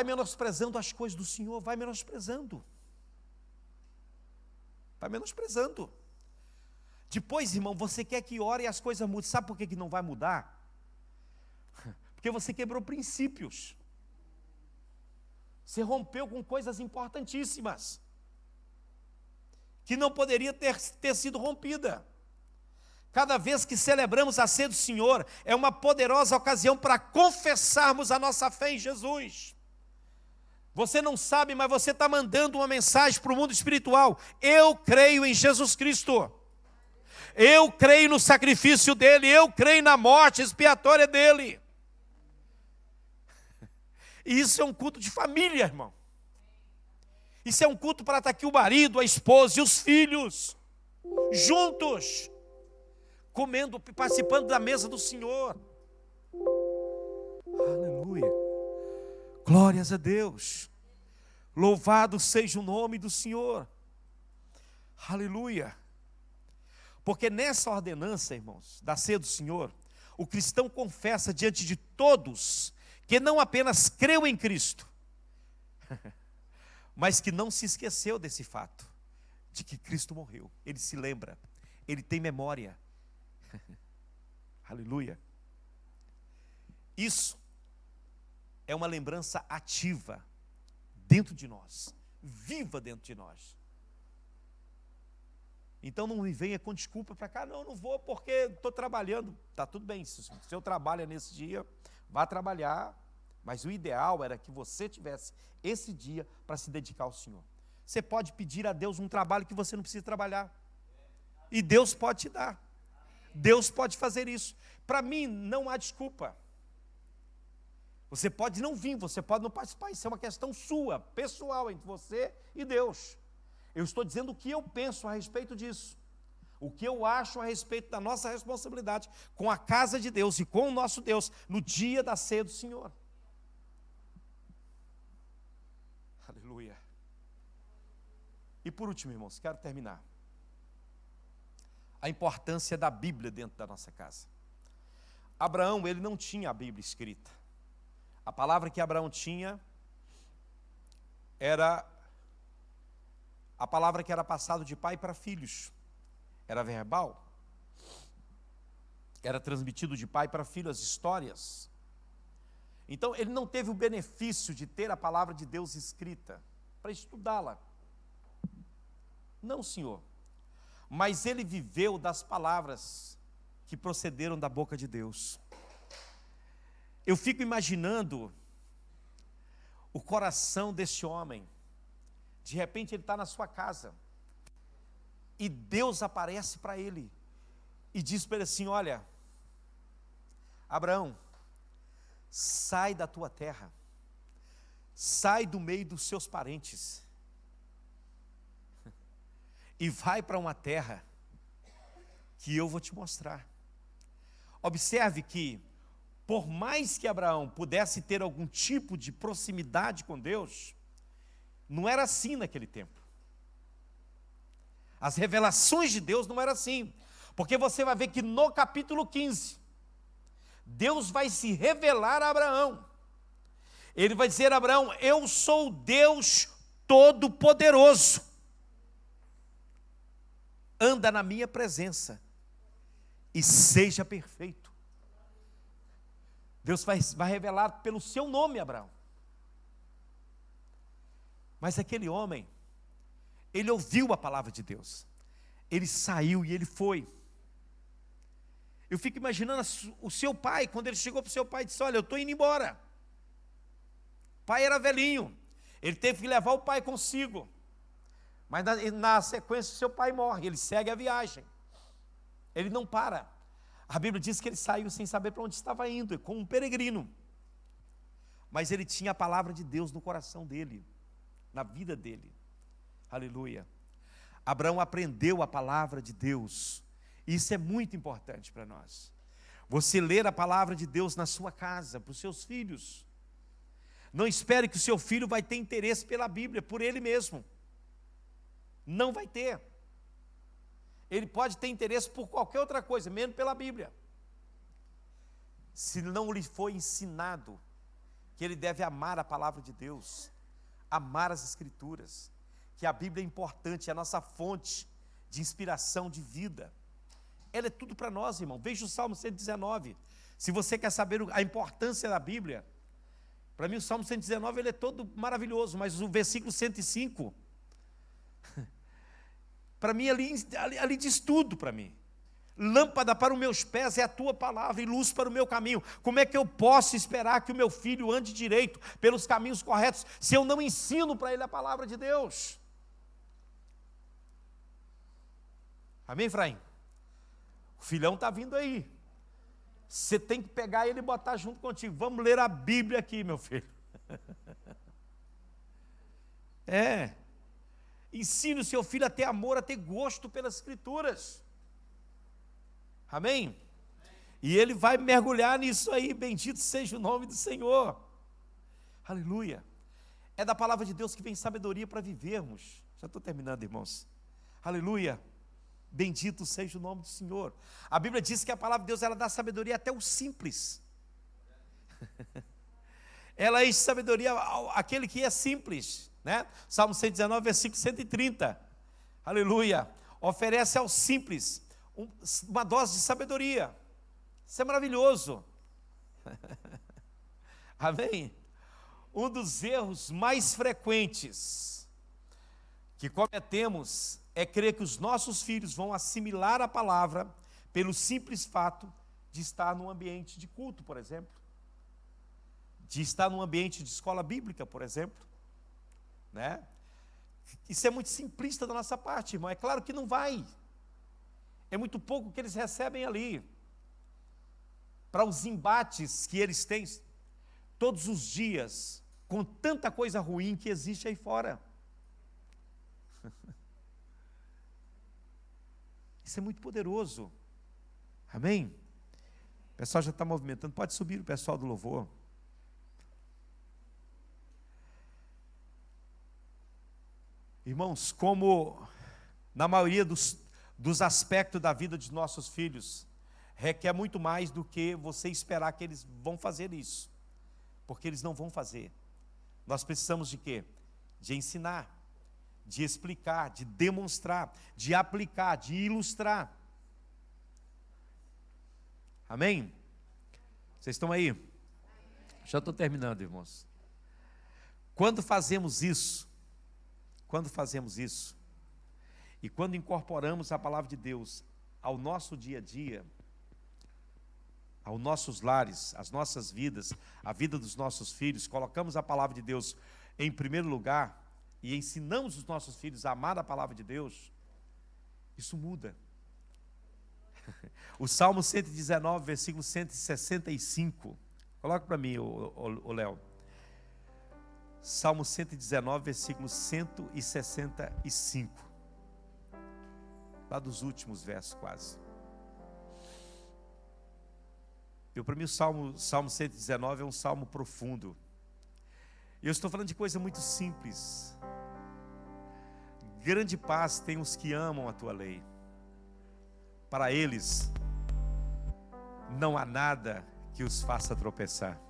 menosprezando as coisas do Senhor, vai menosprezando. Depois, irmão, você quer que ore e as coisas mudem. Sabe por que não vai mudar? Porque você quebrou princípios. Você rompeu com coisas importantíssimas que não poderia ter sido rompida. Cada vez que celebramos a ceia do Senhor, é uma poderosa ocasião para confessarmos a nossa fé em Jesus. Você não sabe, mas você está mandando uma mensagem para o mundo espiritual. Eu creio em Jesus Cristo. Eu creio no sacrifício dele. Eu creio na morte expiatória dele. E isso é um culto de família, irmão. Isso é um culto para estar aqui o marido, a esposa e os filhos, juntos, comendo, participando da mesa do Senhor. Aleluia. Glórias a Deus. Louvado seja o nome do Senhor. Aleluia. Porque nessa ordenança, irmãos, da ceia do Senhor, o cristão confessa diante de todos que não apenas creu em Cristo, mas que não se esqueceu desse fato, de que Cristo morreu. Ele se lembra, ele tem memória. Aleluia. Isso é uma lembrança ativa dentro de nós, viva dentro de nós. Então não me venha com desculpa para cá: não vou porque estou trabalhando. Está tudo bem, se o seu trabalho é nesse dia, vá trabalhar, mas o ideal era que você tivesse esse dia para se dedicar ao Senhor. Você pode pedir a Deus um trabalho que você não precisa trabalhar, e Deus pode te dar. Deus pode fazer isso. Para mim não há desculpa. Você pode não vir, você pode não participar, isso é uma questão sua, pessoal, entre você e Deus. Eu estou dizendo o que eu penso a respeito disso, o que eu acho a respeito da nossa responsabilidade com a casa de Deus e com o nosso Deus no dia da ceia do Senhor. Aleluia. E por último, irmãos, quero terminar. A importância da Bíblia dentro da nossa casa. Abraão, ele não tinha a Bíblia escrita. A palavra que Abraão tinha era a palavra que era passada de pai para filhos. Era verbal. Era transmitido de pai para filho, as histórias. Então, ele não teve o benefício de ter a palavra de Deus escrita, para estudá-la. Não, Senhor. Mas ele viveu das palavras que procederam da boca de Deus. Eu fico imaginando o coração deste homem. De repente ele está na sua casa e Deus aparece para ele e diz para ele assim: olha, Abraão, sai da tua terra, sai do meio dos seus parentes e vai para uma terra que eu vou te mostrar. Observe que, por mais que Abraão pudesse ter algum tipo de proximidade com Deus, não era assim naquele tempo. As revelações de Deus não eram assim, porque você vai ver que no capítulo 15, Deus vai se revelar a Abraão. Ele vai dizer a Abraão: eu sou Deus Todo-Poderoso, anda na minha presença e seja perfeito. Deus vai revelar pelo seu nome, Abraão. Mas aquele homem, ele ouviu a palavra de Deus, ele saiu e ele foi. Eu fico imaginando o seu pai, quando ele chegou para o seu pai e disse: olha, eu estou indo embora. O pai era velhinho, ele teve que levar o pai consigo. Mas na sequência o seu pai morre, ele segue a viagem. Ele não para. A Bíblia diz que ele saiu sem saber para onde estava indo, como um peregrino. Mas ele tinha a palavra de Deus no coração dele, na vida dele. Aleluia. Abraão aprendeu a palavra de Deus. Isso é muito importante para nós. Você ler a palavra de Deus na sua casa, para os seus filhos. Não espere que o seu filho vai ter interesse pela Bíblia, por ele mesmo. Não vai ter. Ele pode ter interesse por qualquer outra coisa, menos pela Bíblia. Se não lhe foi ensinado que ele deve amar a palavra de Deus, amar as Escrituras, que a Bíblia é importante, é a nossa fonte de inspiração, de vida. Ela é tudo para nós, irmão. Veja o Salmo 119. Se você quer saber a importância da Bíblia, para mim o Salmo 119 ele é todo maravilhoso, mas o versículo 105, para mim ali diz tudo para mim. Lâmpada para os meus pés é a tua palavra e luz para o meu caminho. Como é que eu posso esperar que o meu filho ande direito pelos caminhos corretos, se eu não ensino para ele a palavra de Deus? Amém, Efraim? O filhão está vindo aí. Você tem que pegar ele e botar junto contigo. Vamos ler a Bíblia aqui, meu filho. Ensine o seu filho a ter amor, a ter gosto pelas Escrituras. Amém? E ele vai mergulhar nisso aí. Bendito seja o nome do Senhor. Aleluia. É da palavra de Deus que vem sabedoria para vivermos. Já estou terminando, irmãos. Aleluia. Bendito seja o nome do Senhor. A Bíblia diz que a palavra de Deus ela dá sabedoria até o simples. Ela enche sabedoria aquele que é simples, né? Salmo 119, versículo 130. Aleluia. Oferece ao simples uma dose de sabedoria. Isso é maravilhoso. Amém? Um dos erros mais frequentes que cometemos é crer que os nossos filhos vão assimilar a palavra pelo simples fato de estar num ambiente de culto, por exemplo. De estar num ambiente de escola bíblica, por exemplo. Né? Isso é muito simplista da nossa parte, irmão. É claro que não vai. É muito pouco que eles recebem ali. Para os embates que eles têm todos os dias, com tanta coisa ruim que existe aí fora. Isso é muito poderoso. Amém? O pessoal já está movimentando. Pode subir o pessoal do louvor. Irmãos, como na maioria dos aspectos da vida de nossos filhos, requer muito mais do que você esperar que eles vão fazer isso. Porque eles não vão fazer. Nós precisamos de quê? De ensinar, de explicar, de demonstrar, de aplicar, de ilustrar. Amém? Vocês estão aí? Já estou terminando, irmãos. Quando fazemos isso, E quando incorporamos a palavra de Deus ao nosso dia a dia, aos nossos lares, às nossas vidas, a vida dos nossos filhos, colocamos a palavra de Deus em primeiro lugar e ensinamos os nossos filhos a amar a palavra de Deus, isso muda. O Salmo 119, versículo 165. Coloca para mim, o Léo. Salmo 119, versículo 165. Lá dos últimos versos quase. Para mim o Salmo 119 é um salmo profundo. E eu estou falando de coisa muito simples. Grande paz tem os que amam a tua lei. Para eles não há nada que os faça tropeçar.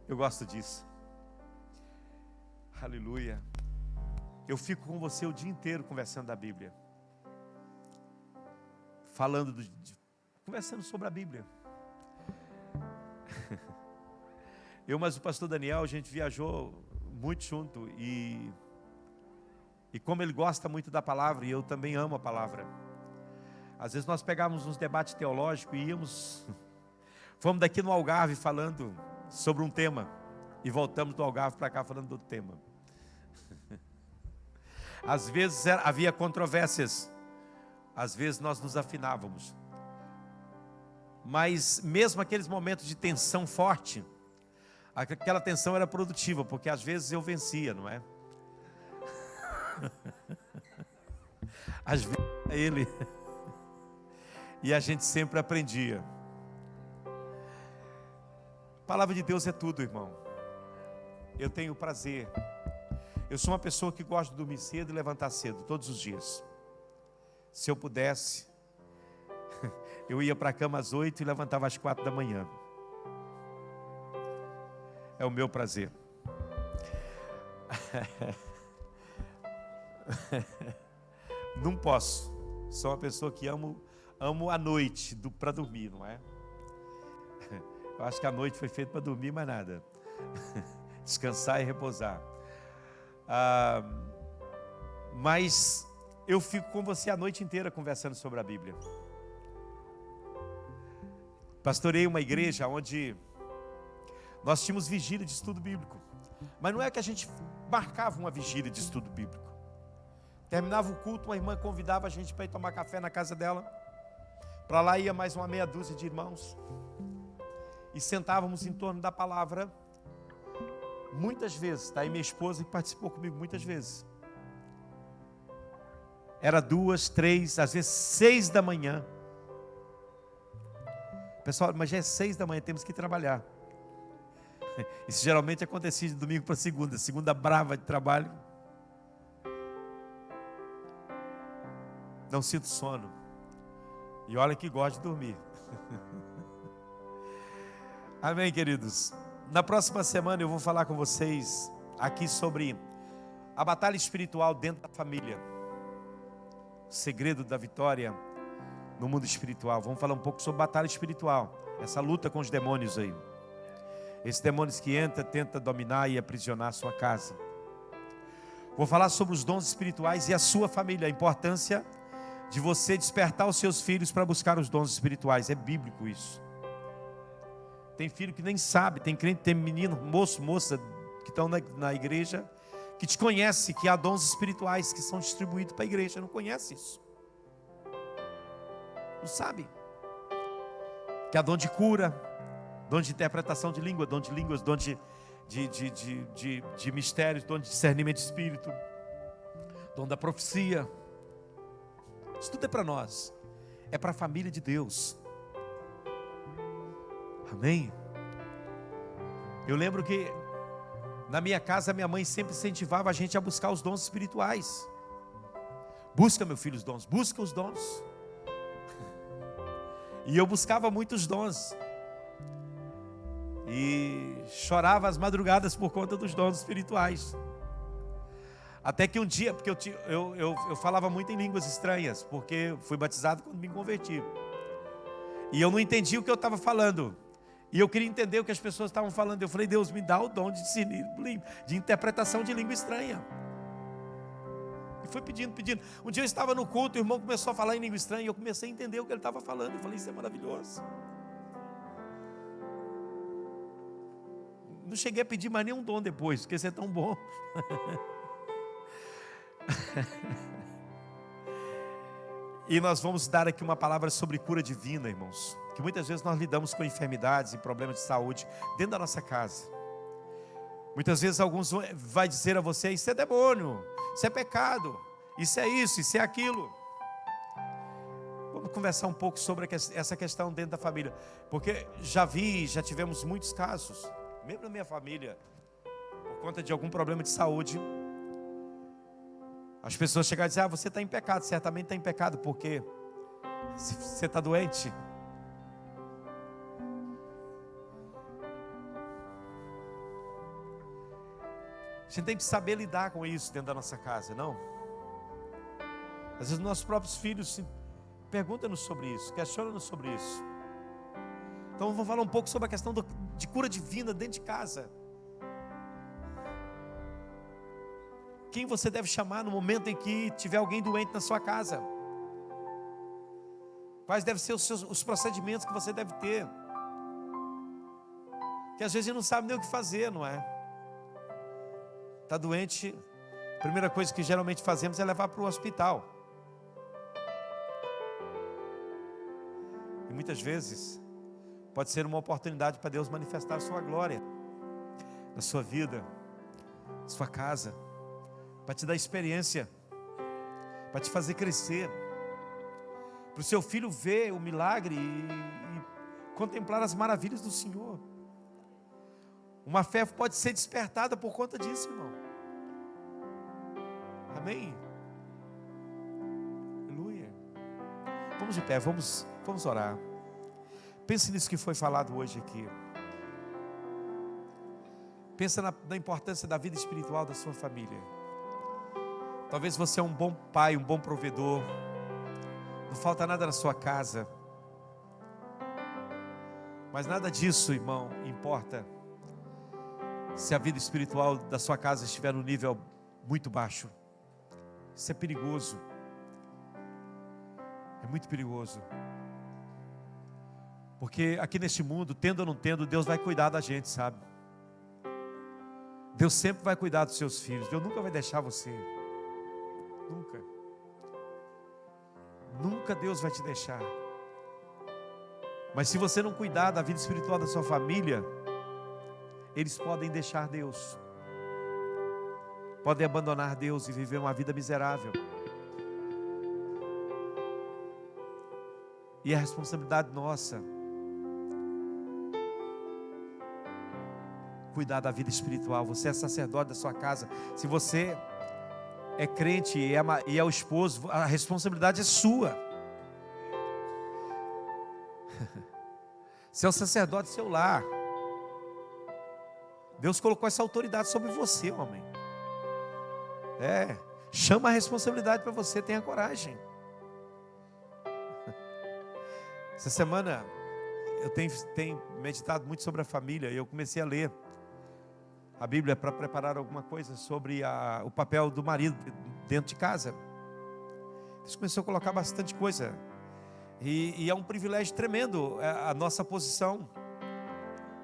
Eu gosto disso. Aleluia. Eu fico com você o dia inteiro conversando da Bíblia. Conversando sobre a Bíblia. Mas o pastor Daniel, a gente viajou muito junto e como ele gosta muito da palavra, e eu também amo a palavra. Às vezes nós pegávamos uns debates teológicos e fomos daqui no Algarve falando sobre um tema e voltamos do Algarve para cá falando do tema. Às vezes havia controvérsias, às vezes nós nos afinávamos. Mas mesmo aqueles momentos de tensão forte, aquela tensão era produtiva, porque às vezes eu vencia, não é? Às vezes ele. E a gente sempre aprendia. A palavra de Deus é tudo, irmão. Eu tenho prazer. Eu sou uma pessoa que gosta de dormir cedo e levantar cedo, todos os dias. Se eu pudesse, eu ia para a cama às 8 e levantava às 4 da manhã. É o meu prazer. Não posso. Sou uma pessoa que amo a noite para dormir, não é? Eu acho que a noite foi feita para dormir, mais nada. Descansar e repousar. Mas eu fico com você a noite inteira conversando sobre a Bíblia. Pastorei uma igreja onde nós tínhamos vigília de estudo bíblico. Mas não é que a gente marcava uma vigília de estudo bíblico. Terminava o culto, uma irmã convidava a gente para ir tomar café na casa dela. Para lá ia mais uma meia dúzia de irmãos. E sentávamos em torno da palavra. Muitas vezes, está aí minha esposa que participou comigo muitas vezes. Era 2, 3, às vezes 6 da manhã. Pessoal, mas já é 6 da manhã, temos que trabalhar. Isso geralmente acontecia de domingo para segunda. Segunda brava de trabalho. Não sinto sono. E olha que gosto de dormir. Amém, queridos? Na próxima semana eu vou falar com vocês aqui sobre a batalha espiritual dentro da família. O segredo da vitória no mundo espiritual. Vamos falar um pouco sobre batalha espiritual. Essa luta com os demônios aí. Esses demônios que entram, tentam dominar e aprisionar a sua casa. Vou falar sobre os dons espirituais e a sua família. A importância de você despertar os seus filhos para buscar os dons espirituais. É bíblico isso. Tem filho que nem sabe, tem crente, tem menino, moço, moça que estão na igreja, que te conhece que há dons espirituais que são distribuídos para a igreja. Não conhece isso. Não sabe. Que há dom de cura, dom de interpretação de língua, dom de línguas, dom de mistérios, dom de discernimento de espírito, dom da profecia. Isso tudo é para nós. É para a família de Deus. Amém? Eu lembro que na minha casa minha mãe sempre incentivava a gente a buscar os dons espirituais. Busca, meu filho, os dons. Busca os dons. E eu buscava muitos dons. E chorava às madrugadas por conta dos dons espirituais. Até que um dia, porque eu falava muito em línguas estranhas, porque fui batizado quando me converti. E eu não entendia o que eu estava falando. E eu queria entender o que as pessoas estavam falando. Eu falei, Deus, me dá o dom de discernir, de interpretação de língua estranha. fui pedindo. Um dia eu estava no culto, o irmão começou a falar em língua estranha, e eu comecei a entender o que ele estava falando. Eu falei, isso é maravilhoso. Não cheguei a pedir mais nenhum dom depois, porque isso é tão bom. E nós vamos dar aqui uma palavra sobre cura divina, irmãos. Que muitas vezes nós lidamos com enfermidades e problemas de saúde dentro da nossa casa. Muitas vezes alguns vai dizer a você, isso é demônio, isso é pecado, isso é isso, isso é aquilo. Vamos conversar um pouco sobre essa questão dentro da família. Porque já tivemos muitos casos, mesmo na minha família, por conta de algum problema de saúde. As pessoas chegam a dizer, você está em pecado, certamente está em pecado, porque você está doente. A gente tem que saber lidar com isso dentro da nossa casa, não? Às vezes nossos próprios filhos perguntam-nos sobre isso, questionam-nos sobre isso. Então eu vou falar um pouco sobre a questão de cura divina dentro de casa. Quem você deve chamar no momento em que tiver alguém doente na sua casa? Quais devem ser os procedimentos que você deve ter? Que às vezes a gente não sabe nem o que fazer, não é? Está doente, a primeira coisa que geralmente fazemos é levar para o hospital. E muitas vezes pode ser uma oportunidade para Deus manifestar a sua glória na sua vida, na sua casa, para te dar experiência, para te fazer crescer, para o seu filho ver o milagre e contemplar as maravilhas do Senhor. Uma fé pode ser despertada por conta disso, irmão. Amém? Aleluia. Vamos de pé, vamos orar. Pense nisso que foi falado hoje aqui. Pensa na importância da vida espiritual da sua família. Talvez você é um bom pai, um bom provedor. Não falta nada na sua casa. Mas nada disso, irmão, importa se a vida espiritual da sua casa estiver no nível muito baixo. Isso é perigoso. É muito perigoso. Porque aqui neste mundo, tendo ou não tendo, Deus vai cuidar da gente, sabe? Deus sempre vai cuidar dos seus filhos. Deus nunca vai deixar você. Nunca. Nunca Deus vai te deixar. Mas se você não cuidar da vida espiritual da sua família, eles podem deixar Deus. Podem abandonar Deus e viver uma vida miserável. E é responsabilidade nossa cuidar da vida espiritual. Você é sacerdote da sua casa. Se você é crente e é o esposo, a responsabilidade é sua. Você é o sacerdote do seu lar. Deus colocou essa autoridade sobre você, homem. Chama a responsabilidade para você, tenha coragem. Essa semana eu tenho meditado muito sobre a família e eu comecei a ler a Bíblia para preparar alguma coisa sobre o papel do marido dentro de casa. Deus começou a colocar bastante coisa e é um privilégio tremendo a nossa posição,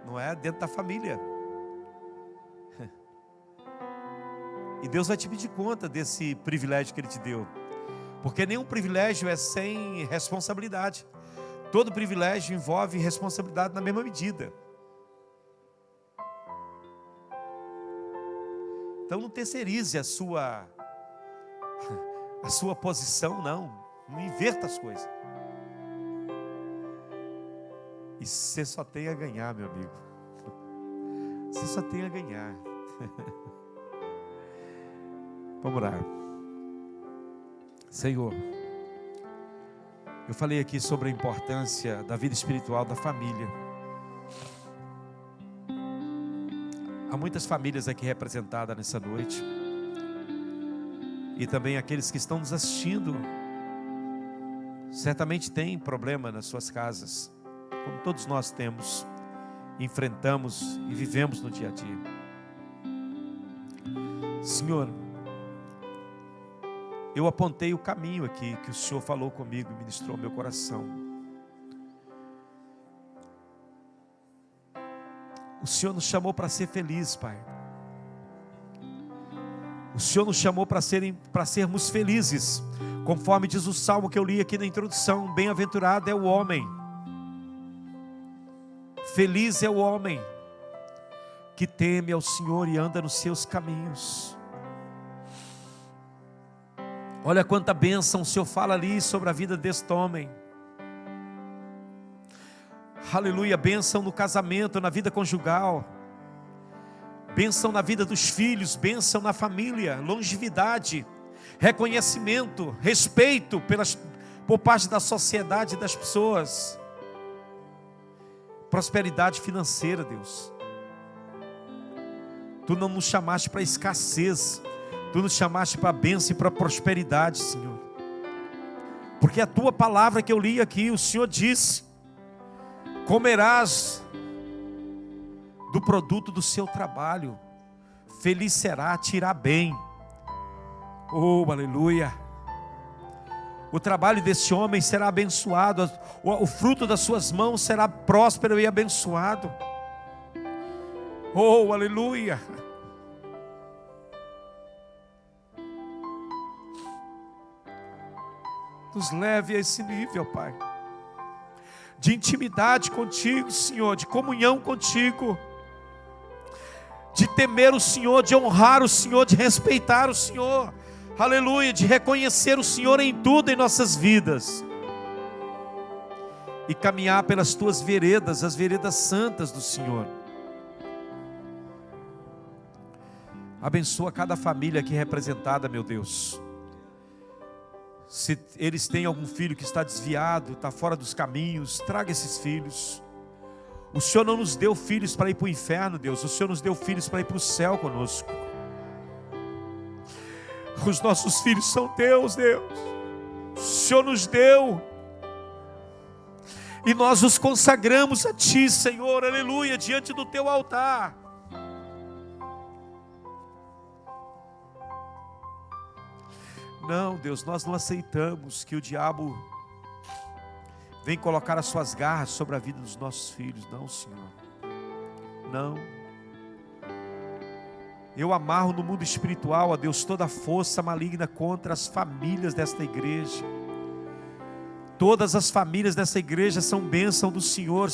não é? Dentro da família. E Deus vai te pedir conta desse privilégio que Ele te deu, porque nenhum privilégio é sem responsabilidade. Todo privilégio envolve responsabilidade na mesma medida. Então não terceirize a sua posição, não inverta as coisas. E você só tem a ganhar, meu amigo. Você só tem a ganhar. Vamos orar. Senhor, eu falei aqui sobre a importância da vida espiritual da família. Há muitas famílias aqui representadas nessa noite. E também aqueles que estão nos assistindo, certamente têm problema nas suas casas, como todos nós temos, enfrentamos e vivemos no dia a dia. Senhor, eu apontei o caminho aqui, que o Senhor falou comigo, ministrou ao meu coração. O Senhor nos chamou para ser felizes, Pai. O Senhor nos chamou para sermos felizes, conforme diz o salmo que eu li aqui na introdução: bem-aventurado é o homem, feliz é o homem que teme ao Senhor e anda nos seus caminhos. Olha quanta bênção o Senhor fala ali sobre a vida deste homem. Aleluia, bênção no casamento, na vida conjugal, bênção na vida dos filhos, bênção na família, longevidade, reconhecimento, respeito por parte da sociedade e das pessoas, prosperidade financeira, Deus. Tu não nos chamaste para escassez, Tu nos chamaste para a bênção e para a prosperidade, Senhor. Porque a Tua palavra que eu li aqui, o Senhor disse: comerás do produto do seu trabalho, feliz será, te irá bem. Oh, aleluia. O trabalho desse homem será abençoado, o fruto das suas mãos será próspero e abençoado. Oh, aleluia. Nos leve a esse nível, Pai, de intimidade contigo, Senhor, de comunhão contigo, de temer o Senhor, de honrar o Senhor, de respeitar o Senhor, aleluia, de reconhecer o Senhor em tudo em nossas vidas, e caminhar pelas tuas veredas, as veredas santas do Senhor. Abençoa cada família aqui representada, meu Deus. Se eles têm algum filho que está desviado, está fora dos caminhos, traga esses filhos. O Senhor não nos deu filhos para ir para o inferno, Deus. O Senhor nos deu filhos para ir para o céu conosco. Os nossos filhos são teus, Deus. O Senhor nos deu. E nós os consagramos a Ti, Senhor, aleluia, diante do Teu altar. Não, Deus, nós não aceitamos que o diabo venha colocar as suas garras sobre a vida dos nossos filhos. Não, Senhor. Não. Eu amarro no mundo espiritual, ó Deus, toda a força maligna contra as famílias desta igreja. Todas as famílias dessa igreja são bênção do Senhor,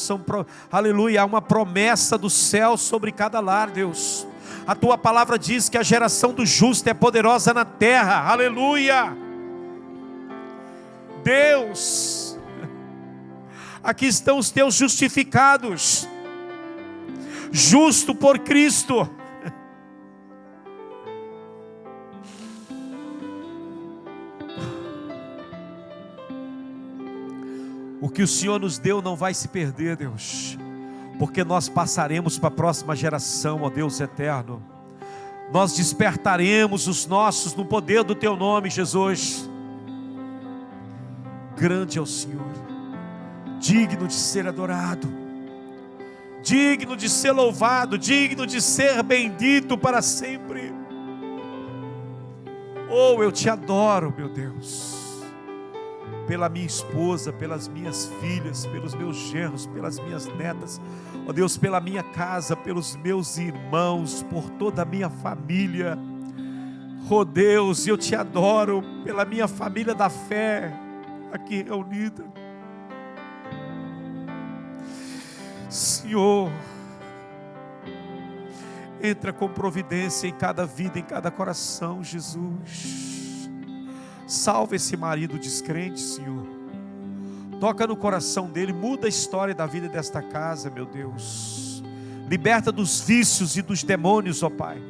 aleluia, há uma promessa do céu sobre cada lar, Deus. A Tua palavra diz que a geração do justo é poderosa na terra, aleluia. Deus, aqui estão os Teus justificados, justo por Cristo. O que o Senhor nos deu não vai se perder, Deus, porque nós passaremos para a próxima geração, ó Deus eterno. Nós despertaremos os nossos no poder do Teu nome, Jesus. Grande é o Senhor, digno de ser adorado, digno de ser louvado, digno de ser bendito para sempre. Oh, eu Te adoro, meu Deus, pela minha esposa, pelas minhas filhas, pelos meus genros, pelas minhas netas, ó Deus, pela minha casa, pelos meus irmãos, por toda a minha família. Ó Deus, eu Te adoro pela minha família da fé aqui reunida. Senhor, entra com providência em cada vida, em cada coração, Jesus. Salva esse marido descrente, Senhor. Toca no coração dele, muda a história da vida desta casa, meu Deus. Liberta dos vícios e dos demônios, ó Pai.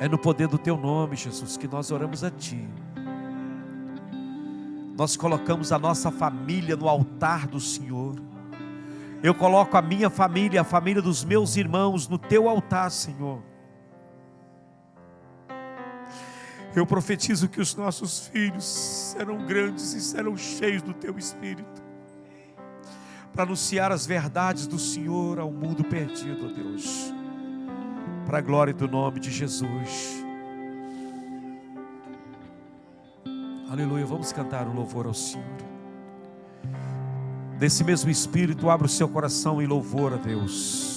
É no poder do Teu nome, Jesus, que nós oramos a Ti. Nós colocamos a nossa família no altar do Senhor. Eu coloco a minha família, a família dos meus irmãos no Teu altar, Senhor. Eu profetizo que os nossos filhos serão grandes e serão cheios do Teu Espírito, para anunciar as verdades do Senhor ao mundo perdido, ó Deus, para a glória do nome de Jesus. Aleluia, vamos cantar um louvor ao Senhor. Desse mesmo espírito, abra o seu coração em louvor a Deus.